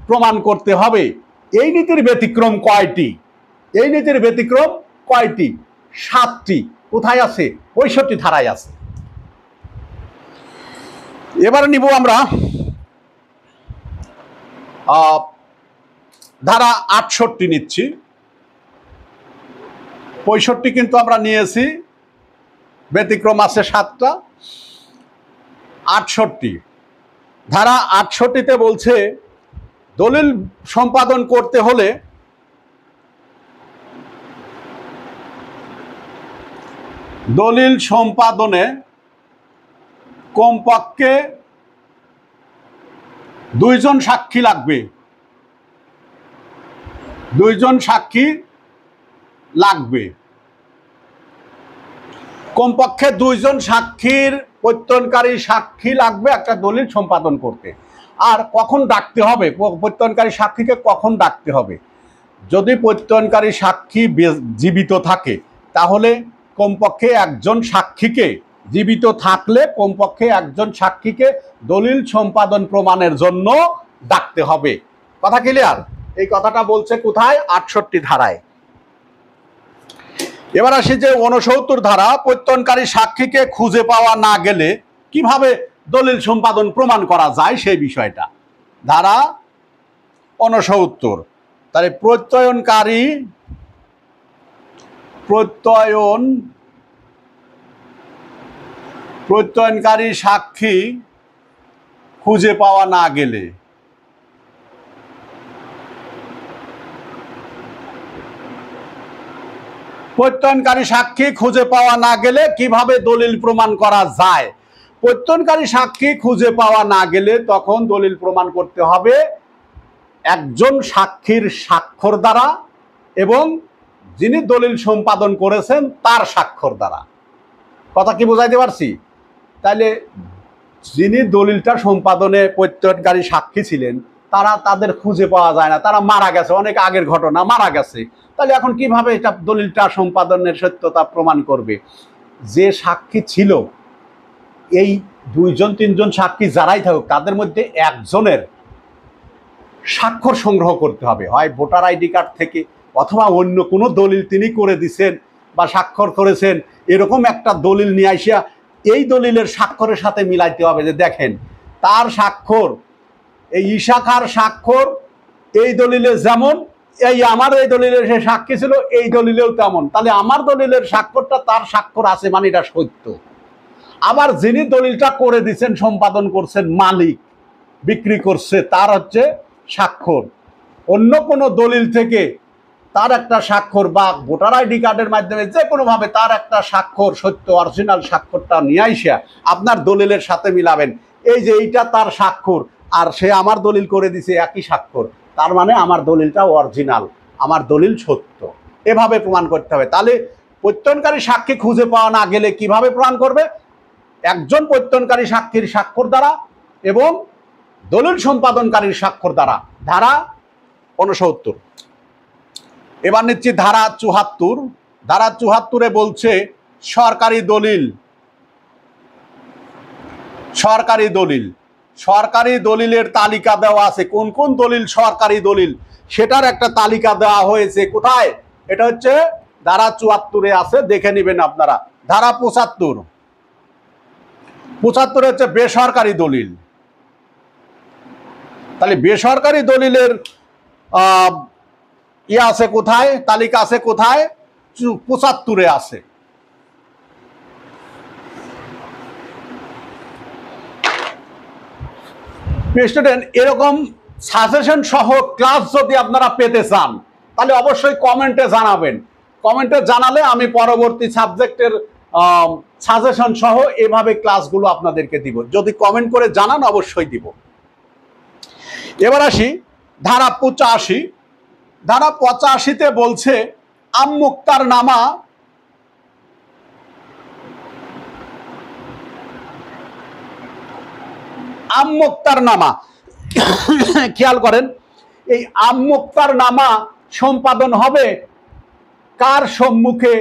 প্রমাণ করতে হবে, এই নীতির ব্যতিক্রম কয়টি? এই নীতির ব্যতিক্রম কয়টি? 7টি। কোথায় আছে? 65 ধারায় আছে। এবারে নিব আমরা ধারা 68 নিচ্ছি। 65 কিন্তু আমরা নিয়েছি, ব্যতিক্রম আছে 7টা। 68 ধারা 68তে বলছে, দলিল সম্পাদন করতে হলে দলিল সম্পাদনে কমপক্ষে 2 জন সাক্ষী লাগবে। 2 জন সাক্ষী লাগবে, কমপক্ষে 2 জন সাক্ষীর প্রত্যয়নকারী সাক্ষী লাগবে একটা দলিল সম্পাদন করতে। আর কখন ডাকতে হবে? প্রত্যয়নকারী সাক্ষীকে কখন ডাকতে হবে? যদি প্রত্যয়নকারী সাক্ষী জীবিত থাকে তাহলে কমপক্ষে একজন সাক্ষীকে, জীবিত থাকলে কমপক্ষে একজন সাক্ষীকে দলিল সম্পাদন প্রমাণের জন্য ডাকতে হবে। কথা ক্লিয়ার? এই কথাটা বলছে কোথায়? 68 ধারায়। এবার আসি যে 69 ধারা, প্রত্যয়নকারী সাক্ষীকে খুঁজে পাওয়া না গেলে কিভাবে দলিল সম্পাদন প্রমাণ করা যায় সেই বিষয়টা। ধারা 69, তাহলে প্রত্যয়নকারী সাক্ষী খুঁজে পাওয়া না গেলে কিভাবে দলিল প্রমাণ করা যায়? প্রত্যয়নকারী সাক্ষী খুঁজে পাওয়া না গেলে তখন দলিল প্রমাণ করতে হবে একজন সাক্ষীর স্বাক্ষর দ্বারা এবং যিনি দলিল সম্পাদন করেছেন তার স্বাক্ষর দ্বারা। কথা কি বুঝাইতে পারছি? তাহলে যিনি দলিলটা সম্পাদনে প্রত্যয়নকারী সাক্ষী ছিলেন তাদের খুঁজে পাওয়া যায় না, তারা মারা গেছে, অনেক আগের ঘটনা, মারা গেছে। তাহলে এখন কিভাবে এটা দলিলটা সম্পাদনের সত্যতা প্রমাণ করবে? যে সাক্ষী ছিল, এই 2-3জন সাক্ষী যারাই থাকুক তাদের মধ্যে একজনের স্বাক্ষর সংগ্রহ করতে হবে, হয় ভোটার আইডি কার্ড থেকে অথবা অন্য কোনো দলিল তিনি করে দিছেন বা স্বাক্ষর করেছেন, এরকম একটা দলিল নিয়ে আসিয়া এই দলিলের স্বাক্ষরের সাথে মিলাইতে হবে যে দেখেন তার স্বাক্ষর, এই ইশাখার স্বাক্ষর এই দলিলে যেমন, এই আমার এই দলিলের সে সাক্ষী ছিল এই দলিলেও তেমন, তাহলে আমার দলিলের স্বাক্ষরটা তার স্বাক্ষর আছে মানে এটা সত্য। আবার যিনি দলিলটা করে দিচ্ছেন, সম্পাদন করছেন, মালিক বিক্রি করছে, তার হচ্ছে স্বাক্ষর। অন্য কোনো দলিল থেকে তার একটা স্বাক্ষর বা ভোটার আইডি কার্ডের মাধ্যমে যে কোনোভাবে তার একটা স্বাক্ষর, সত্য অরিজিনাল স্বাক্ষরটা নিয়ে আইসা আপনার দলিলের সাথে মিলাবেন, এই যে এইটা তার স্বাক্ষর আর সে আমার দলিল করে দিছে একই স্বাক্ষর, তার মানে আমার দলিলটা অরিজিনাল, আমার দলিল সত্য, এভাবে প্রমাণ করতে হবে। তাহলে প্রত্যয়নকারী সাক্ষী খুঁজে পাওয়া না গেলে কিভাবে প্রমাণ করবে? একজন প্রত্যয়নকারী সাক্ষীর স্বাক্ষর দ্বারা এবং দলিল সম্পাদনকারীর স্বাক্ষর দ্বারা। ধারা 69। এবার নিচ্ছি ধারা 74। ধারা 74-এ বলছে সরকারি দলিলের তালিকা দেওয়া আছে, কোন কোন দলিল সরকারি দলিল সেটার একটা তালিকা দেওয়া হয়েছে। কোথায়? এটা হচ্ছে ধারা 74-এ আছে, দেখে নেবেন আপনারা। ধারা 75 হচ্ছে বেসরকারি দলিল। তাহলে বেসরকারি দলিলের আছে কোথায়, তালিকা আছে কোথায়? 75-এ আছে। স্টুডেন্ট, এরকম সাজেশন সহ ক্লাস যদি আপনারা পেতে চান তাহলে অবশ্যই কমেন্টে জানাবেন। কমেন্টে জানালে আমি পরবর্তী সাবজেক্টের সাজেশন সহ এভাবে ক্লাসগুলো আপনাদেরকে দিব। যদি কমেন্ট করে জানান অবশ্যই দিব। এবার আসি ধারা 85। ধারা 85-তে বলছে আমমুক্তার নামা খেয়াল করেন, এই আমমুক্তার নামা সম্পাদন হবে কার সম্মুখে?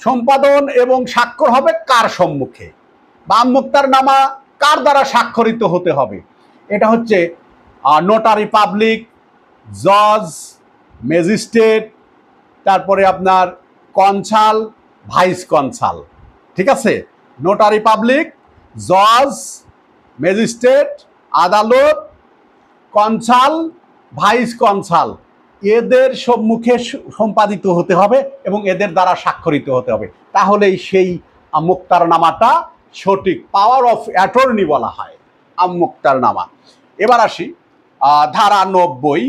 সম্পাদন এবং স্বাক্ষর হবে কার সম্মুখে? বা আমমুক্তার নামা কার দ্বারা স্বাক্ষরিত হতে হবে? এটা হচ্ছে নোটারি পাবলিক, জজ, ম্যাজিস্ট্রেট, তারপরে আপনার কনসাল, ভাইস কনসাল। ঠিক আছে? নোটারি পাবলিক, জজ, ম্যাজিস্ট্রেট, আদালত, কনসাল, ভাইস কনসাল, এদের সম্মুখে সম্পাদিত হতে হবে এবং এদের দ্বারা স্বাক্ষরিত হতে হবে, তাহলেই সেই আমুক্তারনামাটা সঠিক। পাওয়ার অফ অ্যাটর্নি বলা হয় আমুক্তারনামা। এবার আসি ধারা 90।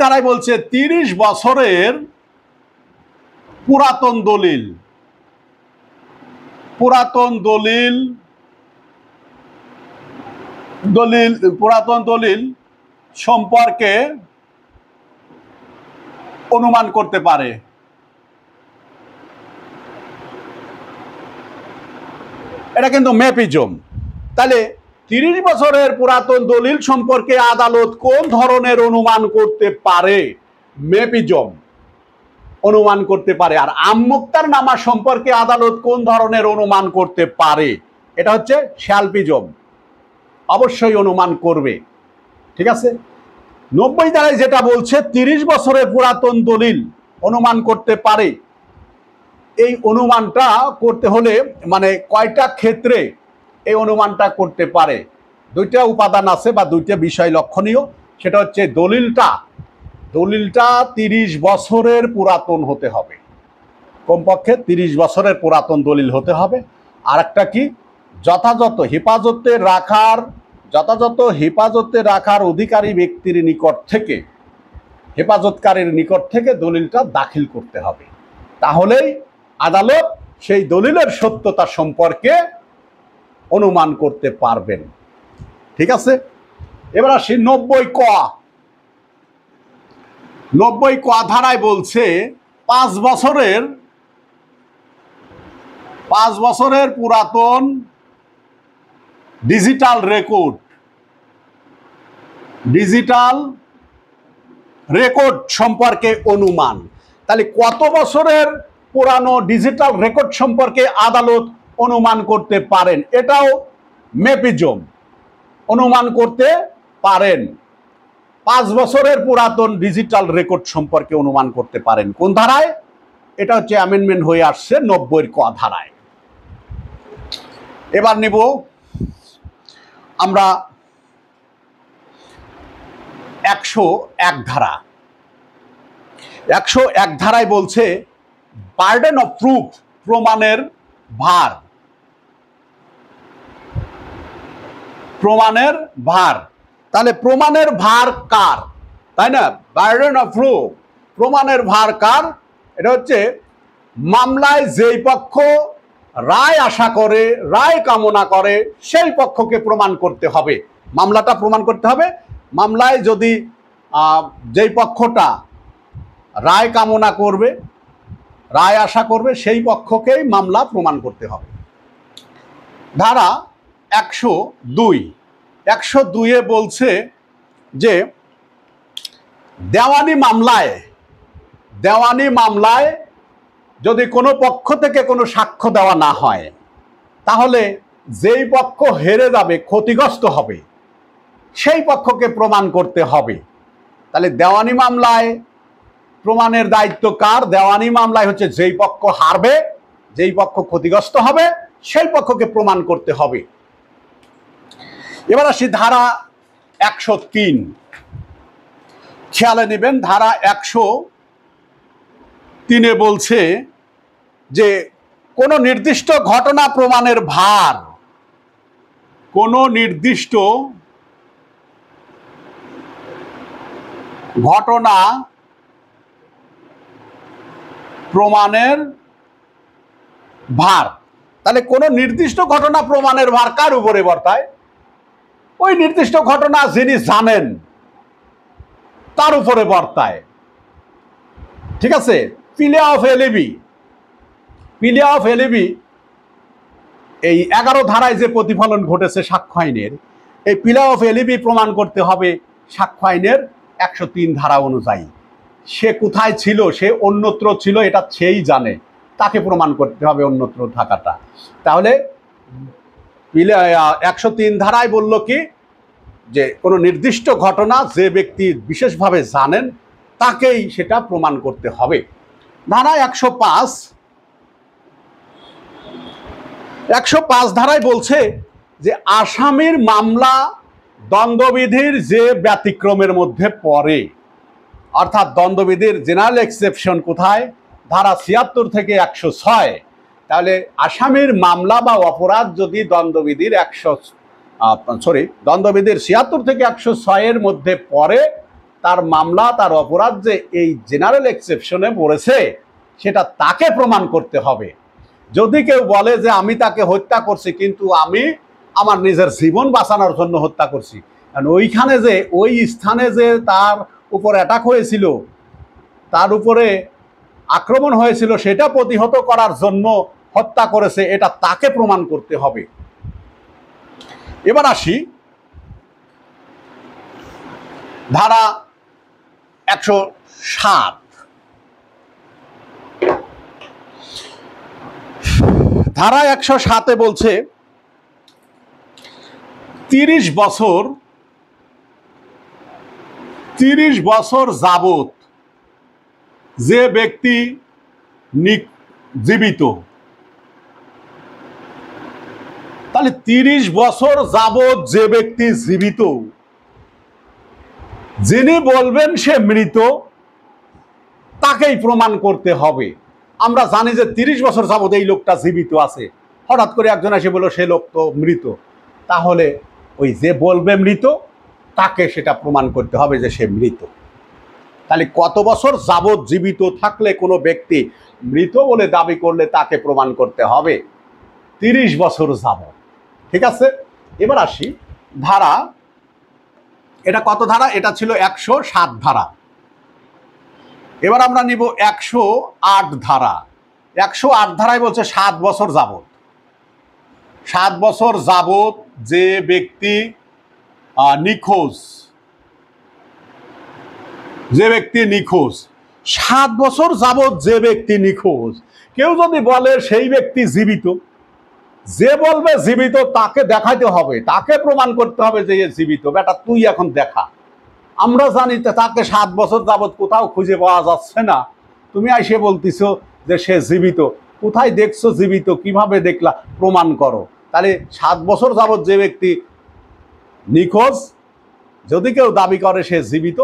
ধারায় বলছে 30 বছরের পুরাতন দলিল সম্পর্কে অনুমান করতে পারে। এটা কিন্তু মেপিজম। তাহলে 30 বছরের পুরাতন দলিল সম্পর্কে আদালত কোন ধরনের অনুমান করতে পারে? মেপিজম অনুমান করতে পারে। আর আমমুক্তার নামা সম্পর্কে আদালত কোন ধরনের অনুমান করতে পারে? এটা হচ্ছে শ্যালপিজম, অবশ্যই অনুমান করবে। ঠিক আছে? 90 ধারায় যেটা বলছে 30 বছরের পুরাতন দলিল অনুমান করতে পারে, এই অনুমানটা করতে হলে মানে কয়টা ক্ষেত্রে এই অনুমানটা করতে পারে, দুইটা উপাদান আছে বা দুইটা বিষয় লক্ষণীয়। সেটা হচ্ছে দলিলটা 30 বছরের পুরাতন হতে হবে, কমপক্ষে 30 বছরের পুরাতন দলিল হতে হবে। আর একটা কি, যথাযথ হেফাজতে রাখার অধিকারী ব্যক্তির নিকট থেকে, হেফাজতকারীর নিকট থেকে দলিলটা দাখিল করতে হবে। তাহলেই আদালত সেই দলিলের সত্যতা সম্পর্কে অনুমান করতে পারবেন। ঠিক আছে, এবার আসি 90 ক ধারায় বলছে 5 বছরের পুরাতন ডিজিটাল রেকর্ড সম্পর্কে অনুমান। তাহলে কত বছরের পুরানো ডিজিটাল রেকর্ড সম্পর্কে আদালত অনুমান করতে পারেন? এটাও মেপিজম, অনুমান করতে পারেন। 5 বছরের পুরাতন ডিজিটাল রেকর্ড সম্পর্কে অনুমান করতে পারেন কোন ধারায়? এটা হচ্ছে অ্যামেন্ডমেন্ট হয়ে আসছে 90 ক ধারায়। এবার নিব আমরা 101 ধারা। 101 ধারায় বলছে বার্ডেন অফ প্রুফ, প্রমাণের ভার। তাহলে প্রমাণের ভার কার, তাই না? বার্ডেন অফ প্রুফ, প্রমাণের ভার কার? এটা হচ্ছে মামলায় যেই পক্ষ রায় আশা করে, রায় কামনা করে, সেই পক্ষকে প্রমাণ করতে হবে, মামলাটা প্রমাণ করতে হবে। মামলায় যদি যেই পক্ষটা রায় কামনা করবে, রায় আশা করবে, সেই পক্ষকেই মামলা প্রমাণ করতে হবে। ধারা 102 বলছে যে দেওয়ানি মামলায় যদি কোনো পক্ষ থেকে কোনো সাক্ষ্য দেওয়া না হয়, তাহলে যেই পক্ষ হেরে যাবে, ক্ষতিগ্রস্ত হবে, সেই পক্ষকে প্রমাণ করতে হবে। তাহলে দেওয়ানি মামলায় প্রমাণের দায়িত্ব কার? দেওয়ানি মামলায় হচ্ছে যেই পক্ষ হারবে, যেই পক্ষ ক্ষতিগ্রস্ত হবে, সেই পক্ষকে প্রমাণ করতে হবে। এবার আসি ধারা 103, খেয়ালে নেবেন। ধারা 103 বলছে যে কোন নির্দিষ্ট ঘটনা প্রমাণের ভার, কোন নির্দিষ্ট ঘটনা প্রমাণের ভার। তাহলে কোন নির্দিষ্ট ঘটনা প্রমাণের ভার কার উপরে বর্তায়? ওই নির্দিষ্ট ঘটনা যিনি জানেন তার উপরে বর্তায়। ঠিক আছে, পিলিয়া অফ এলিবি এই 11 ধারায় যে প্রতিফলন ঘটেছে সাক্ষ্য আইনের, এই পিলিয়া অফ এলিবি প্রমাণ করতে হবে সাক্ষ্য আইনের 103 ধারা অনুযায়ী। সে কোথায় ছিল, সে অন্যত্র ছিল, এটা সেই জানে, তাকে প্রমাণ করতে হবে অন্যত্র থাকাটা। তাহলে 103 ধারায় বলল কি, যে কোনো নির্দিষ্ট ঘটনা যে ব্যক্তি বিশেষভাবে জানেন তাকেই সেটা প্রমাণ করতে হবে। ধারা 105 ধারায় বলছে যে আসামির মামলা দ্বন্দ্ববিধির যে ব্যতিক্রমের মধ্যে পড়ে, অর্থাৎ দ্বন্দ্ববিধির জেনারেল এক্সেপশন কোথায়? ধারা 76 থেকে 106। তাহলে আসামির মামলা বা অপরাধ যদি দ্বন্দ্ববিধির 76 থেকে 106 মধ্যে পড়ে, তার মামলা, তার অপরাধ যে এই জেনারেল এক্সেপশনে পড়েছে, সেটা তাকে প্রমাণ করতে হবে। যদি কেউ বলে যে আমি তাকে হত্যা করছি, কিন্তু আমি আমার নিজের জীবন বাঁচানোর জন্য হত্যা করছি, কারণ ওইখানে যে, ওই স্থানে যে তার উপর অ্যাটাক হয়েছিল, তার উপরে আক্রমণ হয়েছিল, সেটা প্রতিহত করার জন্য হত্যা করেছে, এটা তাকে প্রমাণ করতে হবে। এবার আসি ধারা 107। ধারা 107 বলছে 30 বছর যাবত যে ব্যক্তি জীবিত, তাহলে 30 বছর যাবৎ যে ব্যক্তি জীবিত, যিনি বলবেন সে মৃত, তাকেই প্রমাণ করতে হবে। আমরা জানি যে 30 বছর যাবৎ এই লোকটা জীবিত আছে, হঠাৎ করে একজন এসে বলল সে লোক তো মৃত, তাহলে ওই যে বলবে মৃত তাকে সেটা প্রমাণ করতে হবে যে সে মৃত। তাহলে কত বছর যাবৎ জীবিত থাকলে কোনো ব্যক্তি মৃত বলে দাবি করলে তাকে প্রমাণ করতে হবে 30 বছর যাবৎ। ঠিক আছে, এবার আসি ধারা। এটা কত ধারা? এটা ছিল 107 ধারা। এবার আমরা নিব 108 ধারা। 108 ধারায় বলছে 7 বছর যাবৎ, 7 বছর যাবৎ যে ব্যক্তি নিখোঁজ, যে ব্যক্তি নিখোঁজ, 7 বছর যাবৎ যে ব্যক্তি নিখোঁজ, কেউ যদি বলে সেই ব্যক্তি জীবিত, যে বলবে জীবিত তাকে দেখাইতে হবে, তাকে প্রমাণ করতে হবে যে জীবিত। বেটা তুই এখন দেখা, আমরা জানি তাকে 7 বছর যাবৎ কোথাও খুঁজে পাওয়া যাচ্ছে না, তুমি আইসে বলতেছো যে সে জীবিত। কোথায় দেখছো জীবিত? কিভাবে দেখলা? প্রমাণ করো। তাহলে 7 বছর যাবৎ যে ব্যক্তি নিখোঁজ, যদি কেউ দাবি করে সে জীবিত,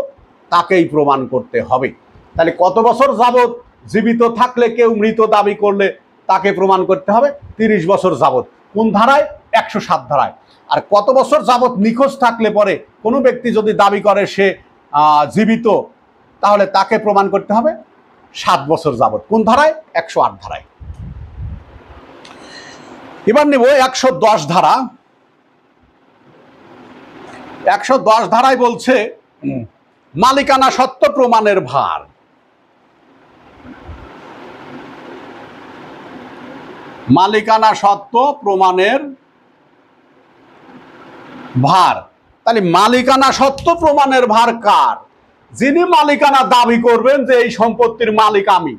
তাকেই প্রমাণ করতে হবে। তাহলে কত বছর যাবৎ জীবিত থাকলে কেউ মৃত দাবি করলে তাকে প্রমাণ করতে হবে 30 বছর যাবৎ। কোন ধারায়? 107 ধারায়। আর কত বছর যাবৎ নিখোঁজ থাকলে পরে কোনো ব্যক্তি যদি দাবি করে সে জীবিত, তাহলে তাকে প্রমাণ করতে হবে 7 বছর যাবৎ। কোন ধারায়? 108 ধারায়। এবার নেব 110 ধারা। 110 ধারায় বলছে মালিকানা সত্ত্ব প্রমাণের ভার। মালিকানা সত্ত্ব প্রমাণের ভার। তাহলে মালিকানা সত্ত্ব প্রমাণের ভার কার? যিনি মালিকানা দাবি করবেন যে এই সম্পত্তির মালিক আমি,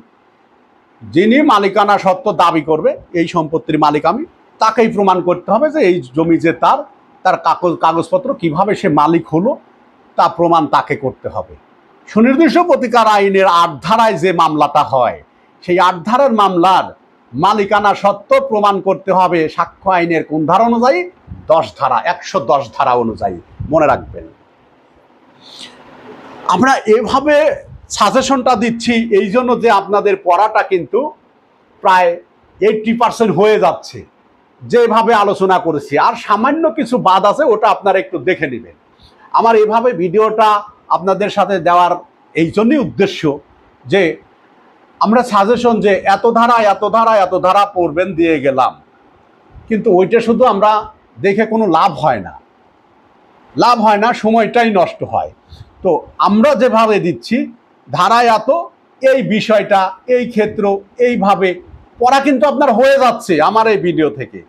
যিনি মালিকানা সত্ত্ব দাবি করবে এই সম্পত্তির মালিক আমি, তাকেই প্রমাণ করতে হবে যে এই জমি যে তার, তার কাগজপত্র কিভাবে সে মালিক হলো তা প্রমাণ তাকে করতে হবে। সুনির্দিষ্ট প্রতিকার আইনের 8 ধারায় যে মামলাটা হয়, সেই 8 ধারার মামলার মালিকানা সত্ত্ব প্রমাণ করতে হবে সাক্ষ্য আইনের কোন ধারা অনুযায়ী? 10 ধারা, 110 ধারা অনুযায়ী। মনে রাখবেন, আমরা এভাবে সাজেশনটা দিচ্ছি এই জন্য যে আপনাদের পড়াটা কিন্তু প্রায় 80% হয়ে যাচ্ছে যেভাবে আলোচনা করেছি। আর সামান্য কিছু বাদ আছে, ওটা আপনারা একটু দেখে নেবেন। আমার এভাবে ভিডিওটা আপনাদের সাথে দেওয়ার এই জন্যই উদ্দেশ্য যে আমরা সাজেশন যে এত ধারা এত ধারা এত ধারা পড়বেন দিয়ে গেলাম, কিন্তু ওইটা শুধু আমরা দেখে কোনো লাভ হয় না, লাভ হয় না, সময়টাই নষ্ট হয়। তো আমরা যেভাবে দিচ্ছি ধারায় এত, এই বিষয়টা এই ক্ষেত্র এইভাবে পড়া কিন্তু আপনার হয়ে যাচ্ছে আমার এই ভিডিও থেকে,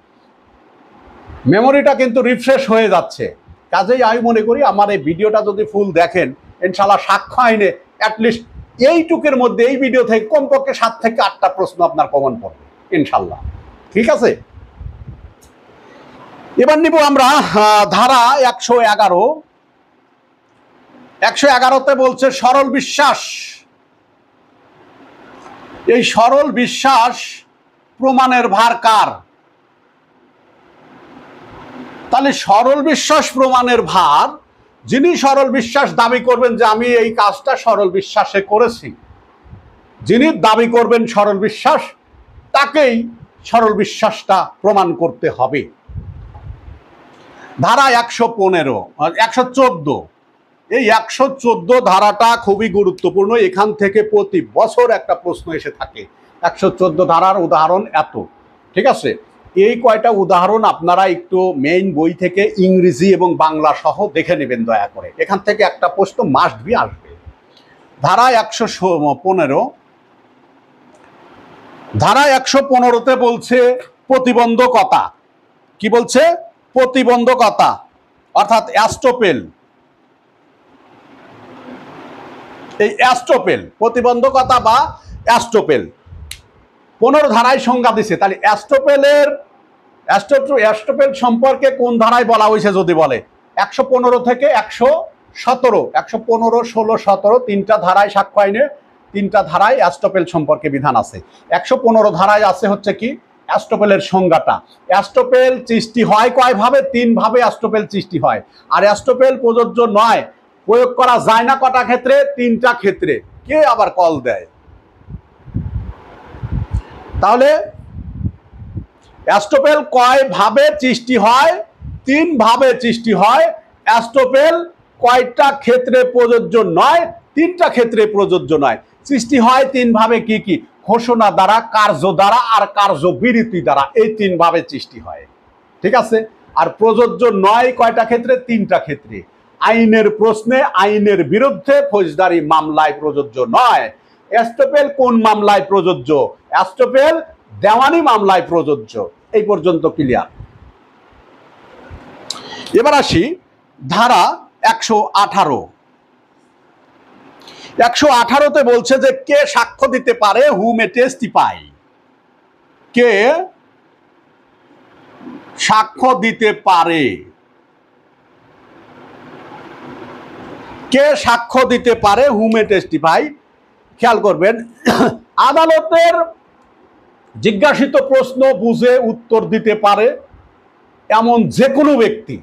মেমোরিটা কিন্তু রিফ্রেশ হয়ে যাচ্ছে। কাজেই আমি মনে করি আমার এই ভিডিওটা যদি ফুল দেখেন, ইনশাআল্লাহ সাক্ষ্য আইনে অ্যাটলিস্ট এইটুকের মধ্যে এই ভিডিও থেকে কমপক্ষে 7 থেকে 8টা প্রশ্ন আপনার কমন পড়বে ইনশাআল্লাহ। ঠিক আছে, এবার নিব আমরা ধারা 111। 111তে বলছে সরল বিশ্বাস। এই সরল বিশ্বাস প্রমাণের ভার কার? তাহলে সরল বিশ্বাস প্রমাণের ভার, যিনি সরল বিশ্বাস দাবি করবেন যে আমি এই কাজটা সরল বিশ্বাসে করেছি, যিনি দাবি করবেন সরল বিশ্বাস, তাকেই সরল বিশ্বাসটা প্রমাণ করতে হবে। ধারা 115 114, এই 114 ধারাটা খুবই গুরুত্বপূর্ণ। এখান থেকে প্রতি বছর একটা প্রশ্ন এসে থাকে। 114 ধারার উদাহরণ এত। ঠিক আছে, এই কয়টা উদাহরণ আপনারা একটু মেইন বই থেকে ইংরেজি এবং বাংলা সহ দেখে নেবেন দয়া করে, এখান থেকে একটা প্রশ্ন মাস্ট বি আসবে। ধারা 115, ধারা 115তে বলছে প্রতিবন্ধকতা। কি বলছে? প্রতিবন্ধকতা, অর্থাৎ অ্যাস্টোপেল। এই অ্যাস্টোপেল, প্রতিবন্ধকতা বা অ্যাস্টোপেল 15 ধারায় সংজ্ঞা দিছে। তাহলে অ্যাস্টোপেল সম্পর্কে কোন ধারায় বলা হয়েছে যদি বলে? 115 থেকে 117, 115, 16, 17 তিনটা ধারায় সাক্ষ্য আইনে 3টা ধারায় অ্যাস্টোপেল সম্পর্কে বিধান আছে। 115 ধারায় আছে হচ্ছে কি অ্যাস্টোপেলের সংজ্ঞাটা। অ্যাস্টোপেল সৃষ্টি হয় কয় ভাবে? 3 ভাবে অ্যাস্টোপেল সৃষ্টি হয়। আর অ্যাস্টোপেল প্রযোজ্য নয়, প্রয়োগ করা যায় না কটা ক্ষেত্রে? 3টা ক্ষেত্রে। কে আবার কল দেয়? তাহলে অ্যাস্টোপেল কয় ভাবে সৃষ্টি হয়? 3 ভাবে সৃষ্টি হয়। অ্যাস্টোপেল কয়টা ক্ষেত্রে প্রযোজ্য নয়? 3টা ক্ষেত্রে প্রযোজ্য নয়। সৃষ্টি হয় 3 ভাবে, কি কি? ঘোষণা দ্বারা, কার্য দ্বারা আর কার্যবিরতি দ্বারা। এই 3 ভাবে সৃষ্টি হয়, ঠিক আছে? আর প্রযোজ্য নয় কয়টা ক্ষেত্রে? 3টা ক্ষেত্রে। আইনের প্রশ্নে, আইনের বিরুদ্ধে ফৌজদারি মামলায় প্রযোজ্য নয়। অ্যাস্টোপেল কোন মামলায় প্রযোজ্য? অ্যাস্টোপেল দেওয়ানি মামলায় প্রযোজ্য। এই পর্যন্ত ক্লিয়ার। এবার আসি ধারা 118। 118তে বলছে যে কে সাক্ষ্য দিতে পারে? হু মে টেস্টিফাই। কে সাক্ষ্য দিতে পারে? কে সাক্ষ্য দিতে পারে? হু মে টেস্টিফাই। খেয়াল করবেন, আদালতের জিজ্ঞাসিত প্রশ্ন বুঝে উত্তর দিতে পারে এমন যে কোনো ব্যক্তি,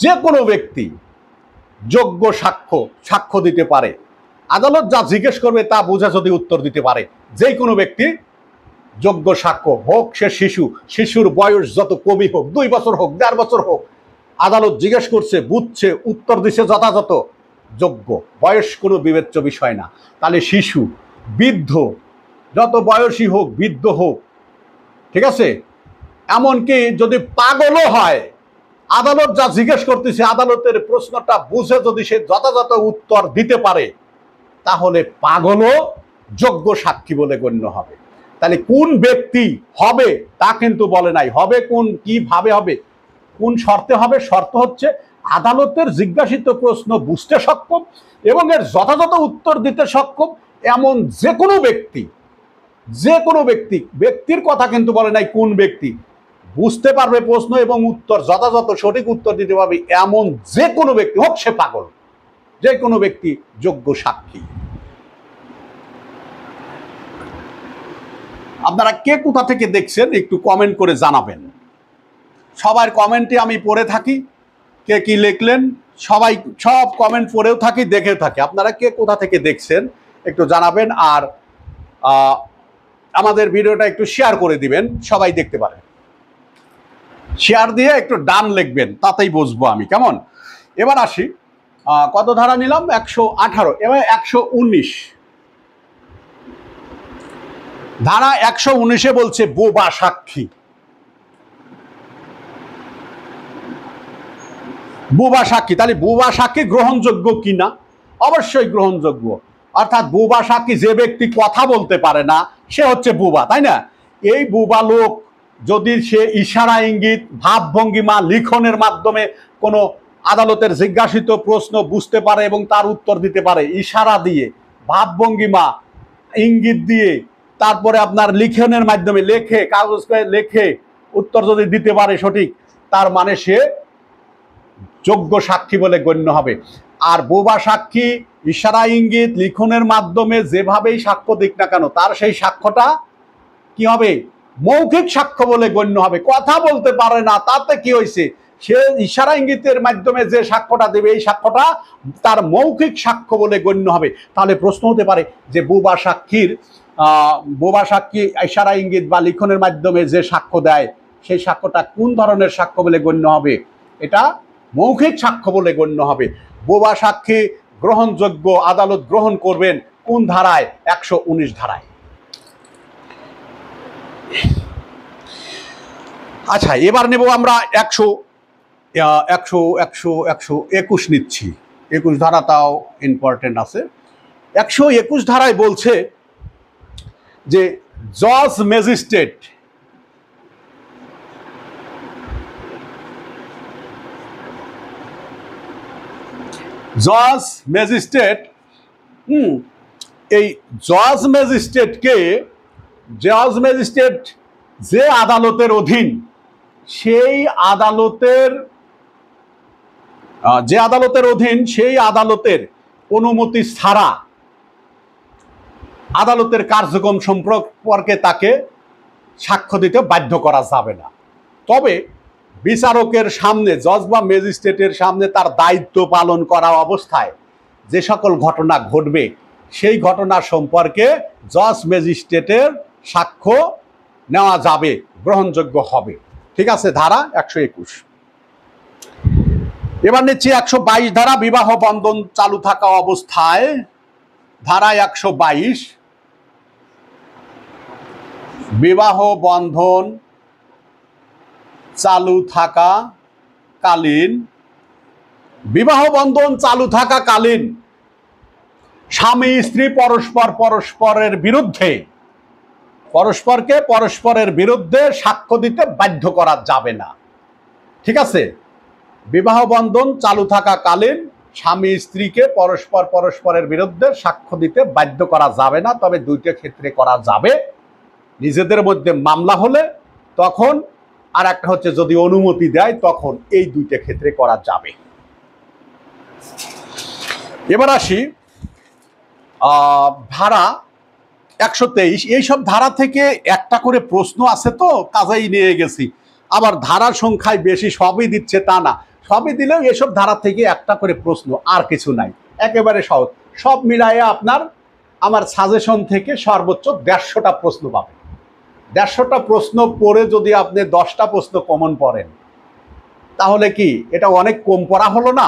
যে কোনো ব্যক্তি যোগ্য সাক্ষ্য দিতে পারে। আদালত যা জিজ্ঞেস করবে তা বুঝে যদি উত্তর দিতে পারে, যে কোনো ব্যক্তি যোগ্য সাক্ষ্য। হোক সে শিশু, শিশুর বয়স যত কমই হোক, 2 বছর হোক, 1.5 বছর হোক, আদালত জিজ্ঞেস করছে, বুঝছে, উত্তর দিছে যথাযথ, যোগ্য। বয়স কোনো বিবেচ্য বিষয় না। তাহলে শিশু, বৃদ্ধ, যত বয়সী হোক, বৃদ্ধ হোক, ঠিক আছে? এমনকি যদি পাগলও হয়, আদালত যা জিজ্ঞেস করতেছে, আদালতের প্রশ্নটা বুঝে যদি সে যথাযথ উত্তর দিতে পারে, তাহলে পাগলও যোগ্য সাক্ষী বলে গণ্য হবে। তাহলে কোন ব্যক্তি হবে তা কিন্তু বলে নাই। হবে কোন, কিভাবে হবে, কোন শর্তে হবে? শর্ত হচ্ছে আদালতের জিজ্ঞাসিত প্রশ্ন বুঝতে সক্ষম এবং এর যথাযথ উত্তর দিতে সক্ষম এমন যে কোনো ব্যক্তি। যে কোনো ব্যক্তি, ব্যক্তির কথা কিন্তু বলে নাই কোন ব্যক্তি। বুঝতে পারবে প্রশ্ন এবং উত্তর যথাযথ সঠিক উত্তর দিতে পারবে এমন যে কোনো ব্যক্তি, হোক সে পাগল, যে কোনো ব্যক্তি যোগ্য সাক্ষী। আপনারা কে কোথা থেকে দেখছেন একটু কমেন্ট করে জানাবেন। সবার কমেন্টে আমি পড়ে থাকি, কে কি লিখলেন সবাই, সব কমেন্ট পড়েও থাকি, দেখেও থাকি। আপনারা কে কোথা থেকে দেখছেন একটু জানাবেন। আর আমাদের ভিডিওটা একটু শেয়ার করে দিবেন, সবাই দেখতে পারে। শেয়ার দিয়ে একটু ডান লিখবেন, তাতেই বুঝবো আমি। কেমন? এবার আসি, কত ধারা নিলাম? 118। এবার 119 ধারা। 119-এ বলছে বোবা সাক্ষী। বোবা সাক্ষী, তাহলে বোবা সাক্ষী গ্রহণযোগ্য কিনা? অবশ্যই গ্রহণযোগ্য। অর্থাৎ বোবা সাক্ষী যে ব্যক্তি কথা বলতে পারে না, সে হচ্ছে বোবা, তাই না? এই বোবা লোক যদি সে ইশারা, ইঙ্গিত, ভাবভঙ্গিমা, লিখনের মাধ্যমে কোনো আদালতের জিজ্ঞাসিত প্রশ্ন বুঝতে পারে এবং তার উত্তর দিতে পারে, ইশারা দিয়ে, ভাবভঙ্গিমা, ইঙ্গিত দিয়ে, তারপরে আপনার লিখনের মাধ্যমে লেখে, কাগজ লেখে উত্তর যদি দিতে পারে সঠিক, তার মানে সে যোগ্য সাক্ষী বলে গণ্য হবে। আর বোবা সাক্ষী ইশারা, ইঙ্গিত, লিখনের মাধ্যমে যেভাবেই সাক্ষ্য দিক না কেন, তার সেই সাক্ষ্যটা কি হবে? মৌখিক সাক্ষ্য বলে গণ্য হবে। কথা বলতে পারে না, তাতে কি হয়েছে? সে ইশারা ইঙ্গিতের মাধ্যমে যে সাক্ষ্যটা দেবে, এই সাক্ষ্যটা তার মৌখিক সাক্ষ্য বলে গণ্য হবে। তাহলে প্রশ্ন হতে পারে যে বোবা সাক্ষী ইশারা, ইঙ্গিত বা লিখনের মাধ্যমে যে সাক্ষ্য দেয়, সেই সাক্ষ্যটা কোন ধরনের সাক্ষ্য বলে গণ্য হবে? এটা মৌখিক সাক্ষ্য বলে গণ্য হবে। বোবা সাক্ষী গ্রহণযোগ্য, আদালত গ্রহণ করবেন কোন ধারায়? 119 ধারায়। আচ্ছা, এবার নেব আমরা 121 নিচ্ছি। 21 ধারাটাও ইম্পর্টেন্ট আছে। 121 ধারায় বলছে যে জজ ম্যাজিস্ট্রেট এই জজ ম্যাজিস্ট্রেট যে আদালতের অধীন, সেই আদালতের অনুমতি ছাড়া আদালতের কার্যক্রম সম্পর্কে তাকে সাক্ষ্য দিতে বাধ্য করা যাবে না। তবে বিচারকের সামনে, জজ বা ম্যাজিস্ট্রেটের সামনে তার দায়িত্ব পালন করা অবস্থায় যে সকল ঘটনা ঘটবে সেই ঘটনা সম্পর্কে জজ ম্যাজিস্ট্রেটের সাক্ষ্য নেওয়া যাবে, গ্রহণযোগ্য হবে। ঠিক আছে, ধারা 121। এবার নিচ্ছি 122 ধারা, বিবাহ বন্ধন চালু থাকা অবস্থায়। ধারা 122, বিবাহ বন্ধন চালু থাকাকালীন, বিবাহ বন্ধন চালু থাকাকালীন স্বামী স্ত্রী পরস্পরের বিরুদ্ধে, পরস্পরের বিরুদ্ধে সাক্ষ্য দিতে বাধ্য করা যাবে না। ঠিক আছে, বিবাহ বন্ধন চালু থাকাকালীন স্বামী স্ত্রীকে পরস্পরের বিরুদ্ধে সাক্ষ্য দিতে বাধ্য করা যাবে না। তবে দুইটা ক্ষেত্রে করা যাবে। নিজেদের মধ্যে মামলা হলে তখন, আর একটা হচ্ছে যদি অনুমতি দেয় তখন, এই দুইটা ক্ষেত্রে করা যাবে। এবার আসি ধারা 123। এইসব ধারা থেকে একটা করে প্রশ্ন আছে, তো কাজেই নিয়ে গেছি। আবার ধারার সংখ্যায় বেশি, সবই দিচ্ছে তা না, সবই দিলেও এসব ধারা থেকে একটা করে প্রশ্ন, আর কিছু নাই, একেবারে সহজ। সব মিলাইয়ে আপনার আমার সাজেশন থেকে সর্বোচ্চ 150টা প্রশ্ন পাবেন। 150টা প্রশ্ন পড়ে যদি আপনি 10টা প্রশ্ন কমন পড়েন তাহলে কি এটা অনেক কম পড়া হলো না?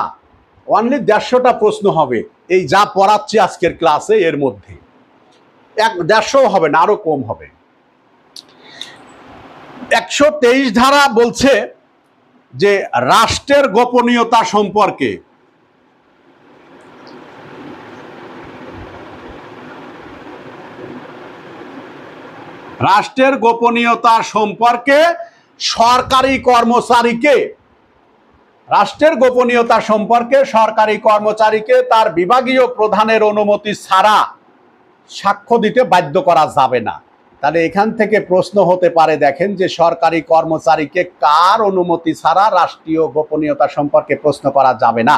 অনলি 150টা প্রশ্ন হবে এই যা পড়াচ্ছি আজকের ক্লাসে, এর মধ্যে 150 হবে না, আরো কম হবে। 123 ধারা বলছে যে রাষ্ট্রের গোপনীয়তা সম্পর্কে, রাষ্ট্রের গোপনীয়তা সম্পর্কে সরকারি কর্মচারীকে, রাষ্ট্রের গোপনীয়তা সম্পর্কে সরকারি কর্মচারীকে তার বিভাগীয় প্রধানের অনুমতি ছাড়া সাক্ষ্য দিতে বাধ্য করা যাবে না। তাহলে এখান থেকে প্রশ্ন হতে পারে, দেখেন, যে সরকারি কর্মচারীকে কার অনুমতি ছাড়া রাষ্ট্রীয় গোপনীয়তা সম্পর্কে প্রশ্ন করা যাবে না,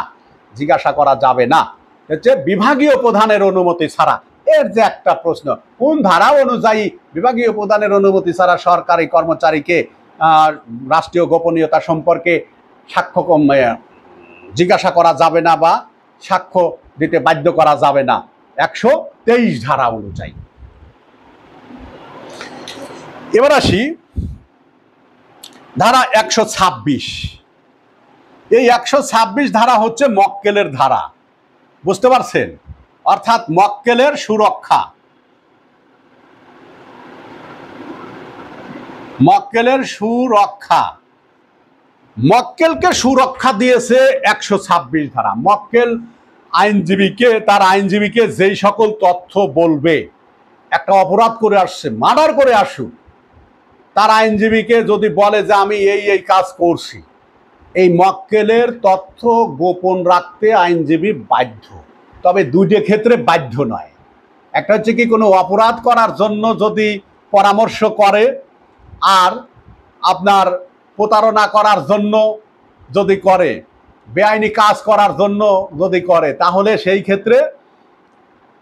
জিজ্ঞাসা করা যাবে না? হচ্ছে বিভাগীয় প্রধানের অনুমতি ছাড়া। এর যে একটা প্রশ্ন, কোন ধারা অনুযায়ী বিভাগীয় প্রধানের অনুমতি ছাড়া সরকারি কর্মচারীকে রাষ্ট্রীয় গোপনীয়তা সম্পর্কে সাক্ষ্য জিজ্ঞাসা করা যাবে না বা সাক্ষ্য দিতে বাধ্য করা যাবে না? 123 ধারা অনুযায়ী। এবার আসি ধারা 126। এই 126 ধারা হচ্ছে মক্কেলের ধারা, বুঝতে পারছেন? অর্থাৎ মক্কেলের সুরক্ষা, মক্কেলের সুরক্ষা, মক্কেলকে সুরক্ষা দিয়েছে 126 ধারা। মক্কেল আইনজীবীকে, তার আইনজীবীকে যেই সকল তথ্য বলবে, একটা অপরাধ করে আসছে, মার্ডার করে আসুক, তার আইনজীবীকে যদি বলে যে আমি এই কাজ করছি, এই মক্কেলের তথ্য গোপন রাখতে আইনজীবী বাধ্য। তবে দুইটা ক্ষেত্রে বাধ্য নয়। একটা হচ্ছে কি, কোনো অপরাধ করার জন্য যদি পরামর্শ করে, আর আপনার প্রতারণা করার জন্য যদি করে, বেআইনি কাজ করার জন্য যদি করে, তাহলে সেই ক্ষেত্রে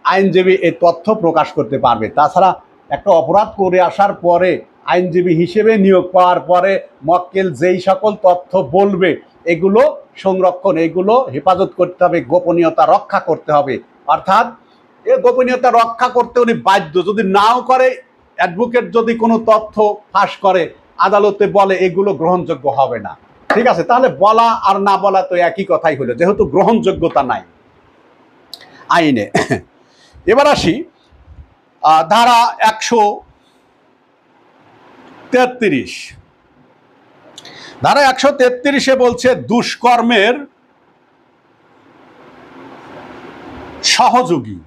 আইনজীবী এই তথ্য প্রকাশ করতে পারবে। তাছাড়া একটা অপরাধ করে আসার পরে আইনজীবী হিসেবে নিয়োগ পাওয়ার পরে মক্কেল যেই সকল তথ্য বলবে এগুলো সংরক্ষণ, এগুলো হেফাজত করতে হবে, গোপনীয়তা রক্ষা করতে হবে। অর্থাৎ এ গোপনীয়তা রক্ষা করতে উনি বাধ্য। যদি নাও করে, অ্যাডভোকেট যদি কোনো তথ্য ফাঁস করে, আদালতে বলে, এগুলো গ্রহণযোগ্য হবে না। ঠিক আছে, তাহলে বলা আর না বলা তো একই কথাই হলো, যেহেতু গ্রহণযোগ্যতা নাই আইনে। এবার আসি ধারা 133। ধারা 133-এ বলছে দুষ্কর্মের সহযোগী,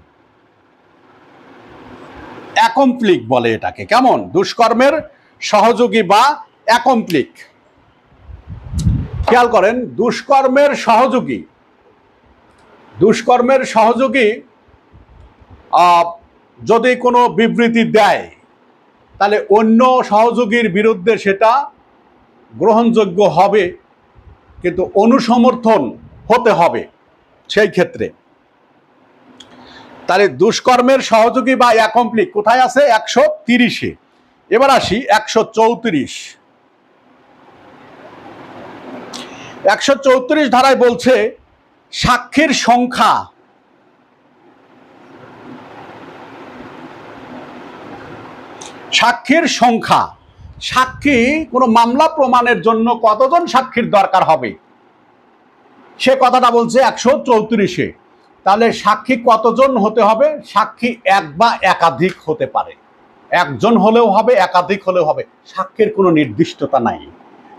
অ্যাকমপ্লিক বলে এটাকে। কেমন? দুষ্কর্মের সহযোগী বা অ্যাকমপ্লিক। খেয়াল করেন, দুষ্কর্মের সহযোগী, দুষ্কর্মের সহযোগী যদি কোনো বিবৃতি দেয়, তাহলে অন্য সহযোগীর বিরুদ্ধে সেটা গ্রহণযোগ্য হবে, কিন্তু অনুসমর্থন হতে হবে সেই ক্ষেত্রে। তাহলে দুষ্কর্মের সহযোগী বা অ্যাকমপ্লিক কোথায় আছে? 130-এ। এবার আসি 134। 134 ধারায় বলছে সাক্ষীর সংখ্যা। সাক্ষীর সংখ্যা, সাক্ষী কোনো মামলা প্রমাণের জন্য কতজন সাক্ষীর দরকার হবে সে কথাটা বলছে 134-এ। তাহলে সাক্ষী কতজন হতে হবে? সাক্ষী এক বা একাধিক হতে পারে, একজন হলেও হবে, একাধিক হলেও হবে, সাক্ষীর কোনো নির্দিষ্টতা নাই।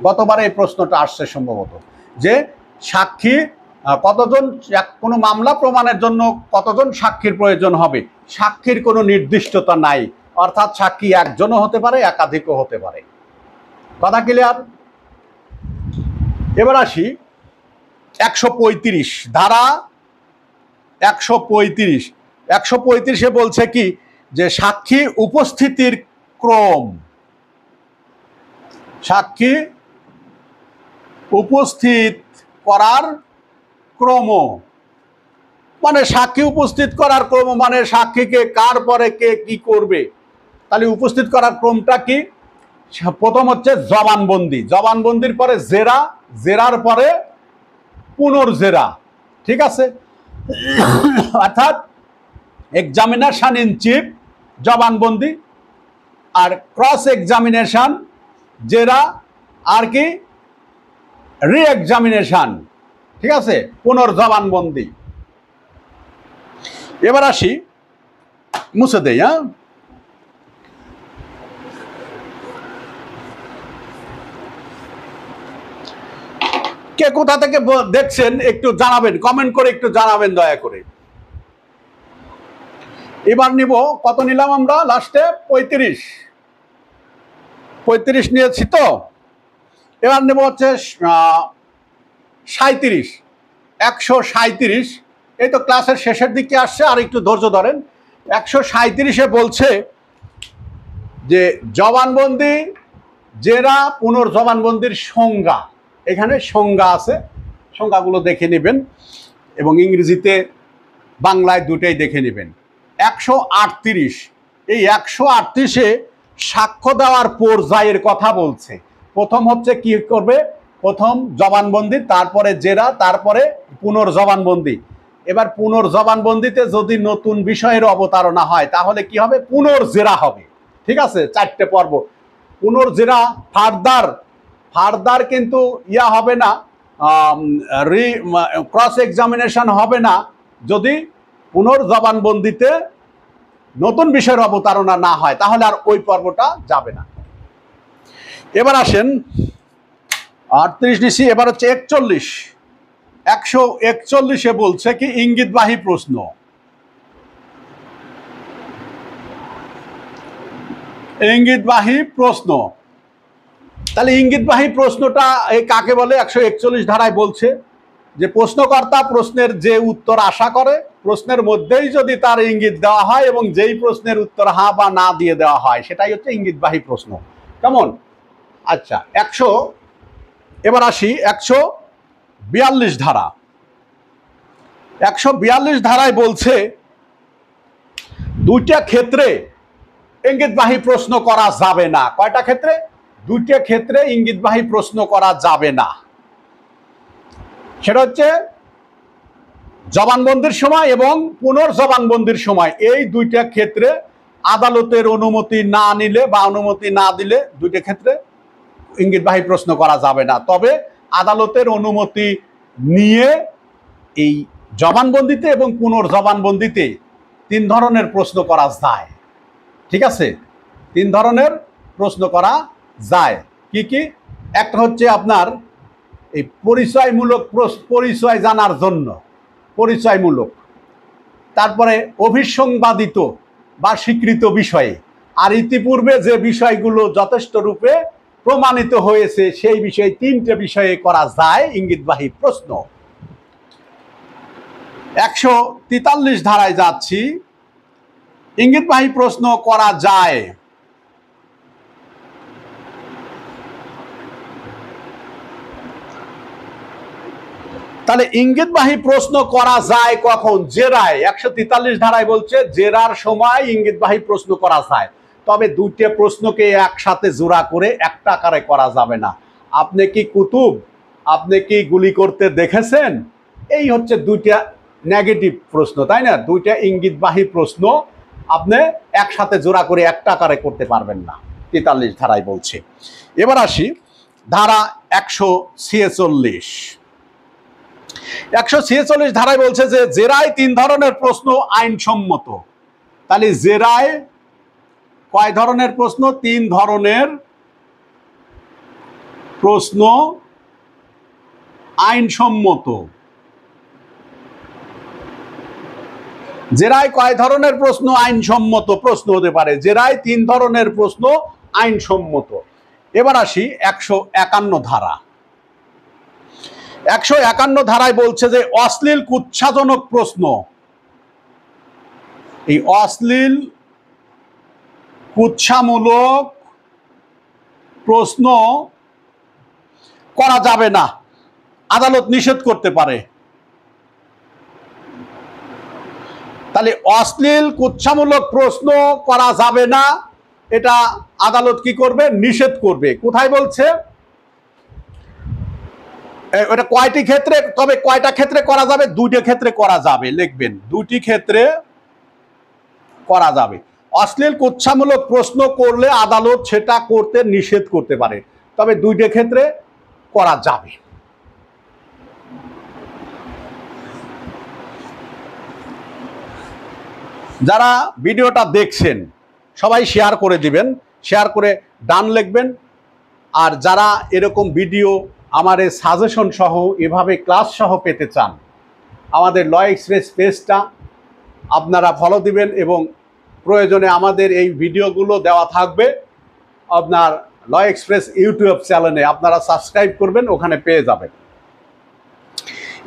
গতবারে এই প্রশ্নটা আসছে সম্ভবত, যে সাক্ষী কতজন, কোনো মামলা প্রমাণের জন্য কতজন সাক্ষীর প্রয়োজন হবে, সাক্ষীর কোনো নির্দিষ্টতা নাই, অর্থাৎ সাক্ষী একজনও হতে পারে, একাধিকও হতে পারে। কথা ক্লিয়ার? এবার আসি 135 ধারা। 135-এ বলছে কি, যে সাক্ষী উপস্থিতির ক্রম। সাক্ষী উপস্থিত করার ক্রম, মানে সাক্ষী উপস্থিত করার ক্রম মানে সাক্ষীকে কার পরে কে কি করবে। তাহলে উপস্থিত করার ক্রমটা কি? প্রথম হচ্ছে জবানবন্দি, জবানবন্দির পরে জেরা, জেরার পরে পুনর্জেরা। ঠিক আছে? অর্থাৎ এক্সামিনেশন ইন চিফ জবানবন্দি, আর ক্রস এক্সামিনেশন জেরা, আর কি রি এক্সামিনেশন। ঠিক আছে? পুনর্জবানবন্দি। এবার আসি, মুছে দেই। হ্যাঁ, কে কোথা থেকে দেখছেন একটু জানাবেন, কমেন্ট করে একটু জানাবেন দয়া করে। এবার নিব, কত নিলাম আমরা লাস্টে? 35 নিয়েছি তো। এবার নেব হচ্ছে 37, 137। এই তো ক্লাসের শেষের দিকে আসছে, আর একটু ধৈর্য ধরেন। 137-এ বলছে যে জবানবন্দি, জেরা, পুনর্জবানবন্দির সংজ্ঞা। এখানে সংজ্ঞা আছে, সংজ্ঞাগুলো দেখে নেবেন, এবং ইংরেজিতে বাংলায় দুটোই দেখে নেবেন। 138, এই 138-এ সাক্ষ্য দেওয়ার পর্যায়ের কথা বলছে। প্রথম হচ্ছে কি করবে? প্রথম জবানবন্দি, তারপরে জেরা, তারপরে পুনর্জবানবন্দি। এবার পুনর্জবানবন্দিতে যদি নতুন বিষয়ের অবতারণা হয় তাহলে কি হবে? পুনর্জেরা হবে। ঠিক আছে? 4টে পর্ব। পুনর্জেরা ফার্দার কিন্তু ইয়া হবে না, ক্রস এক্সামিনেশন হবে না যদি পুনর্জবানবন্দিতে নতুন বিষয়ের অবতারণা না হয়, তাহলে আর ওই পর্বটা যাবে না। এবার আসেন 38 নিচি। এবার হচ্ছে 41। 141-এ বলছে কি, ইঙ্গিতবাহী প্রশ্ন। ইঙ্গিতবাহী প্রশ্ন, তাহলে ইঙ্গিতবাহী প্রশ্নটা কাকে বলে? 141 ধারায় বলছে যে প্রশ্নকর্তা প্রশ্নের যে উত্তর আশা করে, প্রশ্নের মধ্যেই যদি তার ইঙ্গিত দেওয়া হয় এবং যেই প্রশ্নের উত্তর হ্যাঁ বা না দিয়ে দেওয়া হয়, সেটাই হচ্ছে ইঙ্গিতবাহী প্রশ্ন। কেমন? আচ্ছা, এবার আসি 142 ধারা। 142 ধারায় বলছে দুইটা ক্ষেত্রে ইঙ্গিতবাহী প্রশ্ন করা যাবে না। কয়টা ক্ষেত্রে? দুইটা ক্ষেত্রে ইঙ্গিতবাহী প্রশ্ন করা যাবে না। সেটা হচ্ছে জবানবন্দির সময় এবং পুনর্জবানবন্দির সময়। এই দুইটা ক্ষেত্রে আদালতের অনুমতি না নিলে বা অনুমতি না দিলে দুইটা ক্ষেত্রে ইঙ্গিতবাহী প্রশ্ন করা যাবে না। তবে আদালতের অনুমতি নিয়ে এই জবানবন্দিতে এবং পুনর্জবানবন্দিতে 3 ধরনের প্রশ্ন করা যায়। ঠিক আছে? 3 ধরনের প্রশ্ন করা যায়। কি কি? একটা হচ্ছে আপনার এই পরিচয়মূলক পরিচয় জানার জন্য, পরিচয়মূলক। তারপরে অভিসংবাদিত বা স্বীকৃত বিষয়ে, আর ইতিপূর্বে যে বিষয়গুলো যথেষ্ট রূপে প্রমাণিত হয়েছে সেই বিষয়ে 3টে বিষয়ে করা যায় ইঙ্গিতবাহী প্রশ্ন। 143 ধারায় যাচ্ছি। ইঙ্গিতবাহী প্রশ্ন করা যায় তাহলে ইঙ্গিতবাহী প্রশ্ন করা যায় কখন? জেরায়। 143 ধারায় বলছে জেরার সময় ইঙ্গিতবাহী প্রশ্ন করা যায়, তবে দুইটা প্রশ্নকে একসাথে জোড়া করে একটা আকারে করা যাবে না। আপনি কি কুতুব, আপনি কি গুলি করতে দেখেছেন? এই হচ্ছে দুইটা নেগেটিভ প্রশ্ন, তাই না? দুইটা ইঙ্গিতবাহী প্রশ্ন আপনি একসাথে জোড়া করে একটা আকারে করতে পারবেন না, 43 ধারায় বলছে। এবার আসি ধারা 146। 146 ধারায় বলছে যে জেরায় 3 ধরনের প্রশ্ন আইনসম্মত। তাহলে জেরায় কয় ধরনের প্রশ্ন? 3 ধরনের প্রশ্ন আইনসম্মত। জেরায় কয় ধরনের প্রশ্ন আইনসম্মত প্রশ্ন হতে পারে? জেরায় 3 ধরনের প্রশ্ন আইনসম্মত। এবার আসি 151 ধারা। 151 ধারায় বলছে যে অশ্লীল কুৎসাজনক প্রশ্ন, এই অশ্লীল কুৎসামূলক প্রশ্ন করা যাবে না, আদালত নিষেধ করতে পারে। তাহলে অশ্লীল কুৎসামূলক প্রশ্ন করা যাবে না, এটা আদালত কি করবে? নিষেধ করবে। কোথায় বলছে? এটা কয়টি ক্ষেত্রে, তবে কয়টা ক্ষেত্রে করা যাবে? 2টি ক্ষেত্রে করা যাবে, লিখবেন 2টি ক্ষেত্রে করা যাবে। অশ্লীল কুৎসামূলক প্রশ্ন করলে আদালত সেটা করতে নিষেধ করতে পারে, তবে 2টি ক্ষেত্রে করা যাবে। যারা ভিডিওটা দেখছেন সবাই শেয়ার করে দিবেন, শেয়ার করে ডান লিখবেন। আর যারা এরকম ভিডিও আমার সাজেশন সহ এভাবে ক্লাস সহ পেতে চান, আমাদের ল এক্সপ্রেস পেজটা আপনারা ফলো দিবেন এবং প্রয়োজনে আমাদের এই ভিডিওগুলো দেওয়া থাকবে আপনার ল এক্সপ্রেস ইউটিউব চ্যানেলে, আপনারা সাবস্ক্রাইব করবেন, ওখানে পেয়ে যাবেন।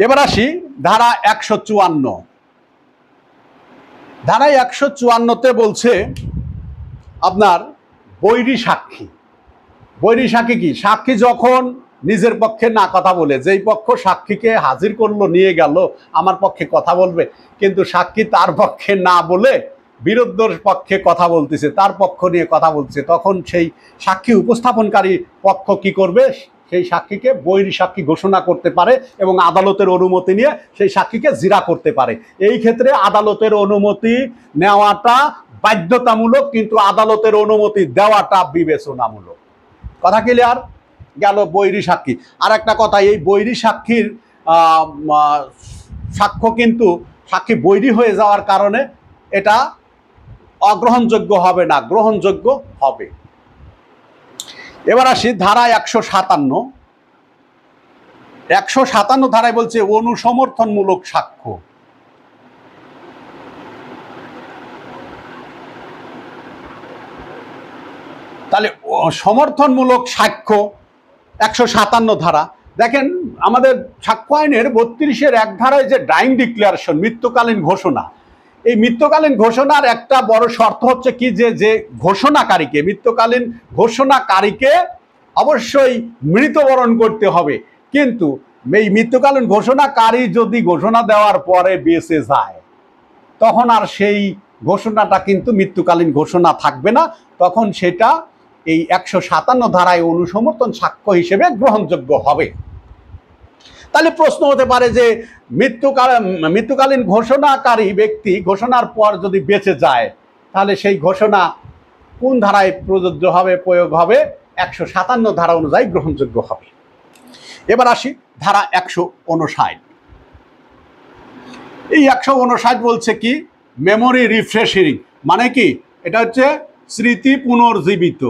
এবার আসি ধারা 154। ধারায় 154তে বলছে আপনার বৈরী সাক্ষী। বৈরী সাক্ষী কি? সাক্ষী যখন নিজের পক্ষে না কথা বলে, যেই পক্ষ সাক্ষীকে হাজির করলো, নিয়ে গেল আমার পক্ষে কথা বলবে, কিন্তু সাক্ষী তার পক্ষে না বলে বিরুদ্ধ পক্ষে কথা বলতেছে, তার পক্ষ নিয়ে কথা বলছে, তখন সেই সাক্ষী উপস্থাপনকারী পক্ষ কি করবে? সেই সাক্ষীকে বৈরী সাক্ষী ঘোষণা করতে পারে এবং আদালতের অনুমতি নিয়ে সেই সাক্ষীকে জিরা করতে পারে। এই ক্ষেত্রে আদালতের অনুমতি নেওয়াটা বাধ্যতামূলক, কিন্তু আদালতের অনুমতি দেওয়াটা বিবেচনামূলক। কথা ক্লিয়ার? গেল বৈরী সাক্ষী। আর একটা কথা, এই বৈরী সাক্ষীর সাক্ষ্য কিন্তু সাক্ষী বৈরী হয়ে যাওয়ার কারণে এটা অগ্রহণযোগ্য হবে না, গ্রহণযোগ্য হবে। এবার আসি ধারা 157। 157 ধারায় বলছে অনুসমর্থনমূলক সাক্ষ্য। তাহলে সমর্থনমূলক সাক্ষ্য 157 ধারা। দেখেন আমাদের সাক্ষ্য আইনের 32-1 ধারায় যে ডাইং ডিক্লারেশন, মৃত্যুকালীন ঘোষণা, এই মৃত্যুকালীন ঘোষণার একটা বড় শর্ত হচ্ছে কি, যে ঘোষণাকারীকে, মৃত্যুকালীন ঘোষণাকারীকে অবশ্যই মৃত্যুবরণ করতে হবে। কিন্তু এই মৃত্যুকালীন ঘোষণাকারী যদি ঘোষণা দেওয়ার পরে বেঁচে যায়, তখন আর সেই ঘোষণাটা কিন্তু মৃত্যুকালীন ঘোষণা থাকবে না, তখন সেটা এই 157 ধারায় অনুসমর্থন সাক্ষ্য হিসেবে গ্রহণযোগ্য হবে। তাহলে প্রশ্ন হতে পারে যে মৃত্যুকালীন ঘোষণাকারী ব্যক্তি ঘোষণার পর যদি বেঁচে যায়, তাহলে সেই ঘোষণা কোন ধারায় প্রযোজ্য হবে, প্রয়োগ হবে? 157 ধারা অনুযায়ী গ্রহণযোগ্য হবে। এবার আসি ধারা 159। এই 159 বলছে কি? Memory refreshing. মানে কি? এটা হচ্ছে স্মৃতি পুনর্জীবিত।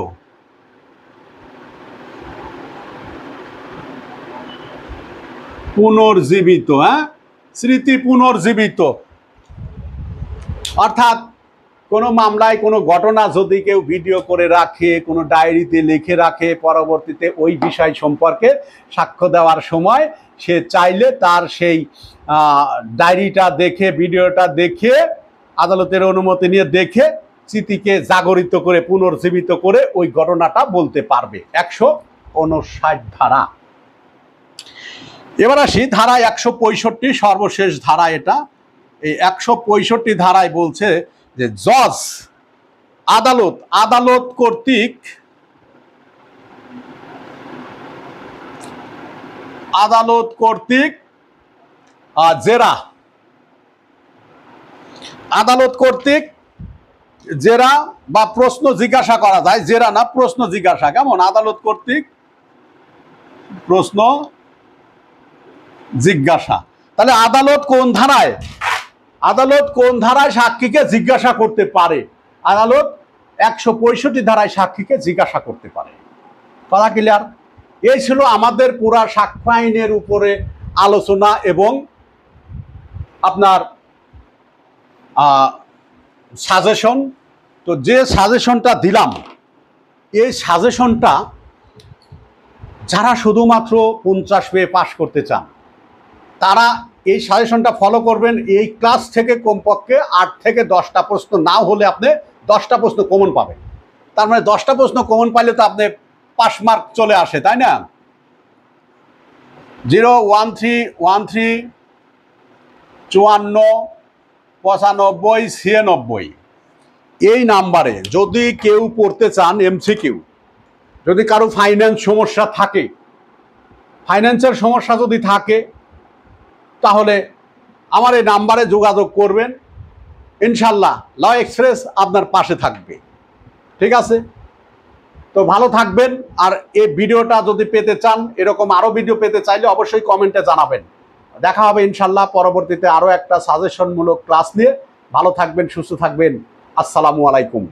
পুনর্জীবিত, হ্যাঁ, স্মৃতি পুনর্জীবিত। অর্থাৎ কোনো মামলায় কোনো ঘটনা যদি কেউ ভিডিও করে রাখে, কোনো ডায়েরিতে লিখে রাখে, পরবর্তীতে ওই বিষয় সম্পর্কে সাক্ষ্য দেওয়ার সময় সে চাইলে তার সেই ডায়েরিটা দেখে, ভিডিওটা দেখে, আদালতের অনুমতি নিয়ে দেখে স্মৃতিকে জাগরিত করে, পুনর্জীবিত করে ওই ঘটনাটা বলতে পারবে। 159 ধারা। এবার আসি ধারা 165, সর্বশেষ ধারা এটা। এই 165 ধারায় বলছে যে জজ আদালত কর্তৃক জেরা বা প্রশ্ন জিজ্ঞাসা করা যায়, জেরা না, প্রশ্ন জিজ্ঞাসা। কেমন? আদালত কর্তৃক প্রশ্ন জিজ্ঞাসা। তাহলে আদালত কোন ধারায় সাক্ষীকে জিজ্ঞাসা করতে পারে? আদালত 165 ধারায় সাক্ষীকে জিজ্ঞাসা করতে পারে। কথা ক্লিয়ার? এই ছিল আমাদের পুরা সাক্ষ্য আইনের উপরে আলোচনা এবং আপনার সাজেশন। তো যে সাজেশনটা দিলাম, এই সাজেশনটা যারা শুধুমাত্র 50 পেয়ে পাশ করতে চান তারা এই সাজেশনটা ফলো করবেন। এই ক্লাস থেকে কমপক্ষে 8 থেকে 10টা প্রশ্ন, নাও হলে আপনি 10টা প্রশ্ন কমন পাবেন। তার মানে 10টা প্রশ্ন কমন পাইলে তো আপনি পাস মার্ক চলে আসে, তাই না? 01313 54 95 96 এই নাম্বারে যদি কেউ পড়তে চান MCQ, যদি কারো ফাইন্যান্সের সমস্যা যদি থাকে তাহলে আমার এই নাম্বারে যোগাযোগ করবেন। ইনশাল্লাহ ল এক্সপ্রেস আপনার পাশে থাকবে। ঠিক আছে? তো ভালো থাকবেন। আর এই ভিডিওটা যদি পেতে চান, এরকম আরো ভিডিও পেতে চাইলে অবশ্যই কমেন্টে জানাবেন। দেখা হবে ইনশাল্লাহ পরবর্তীতে আরো একটা সাজেশনমূলক ক্লাস নিয়ে। ভালো থাকবেন, সুস্থ থাকবেন। আসসালামু আলাইকুম।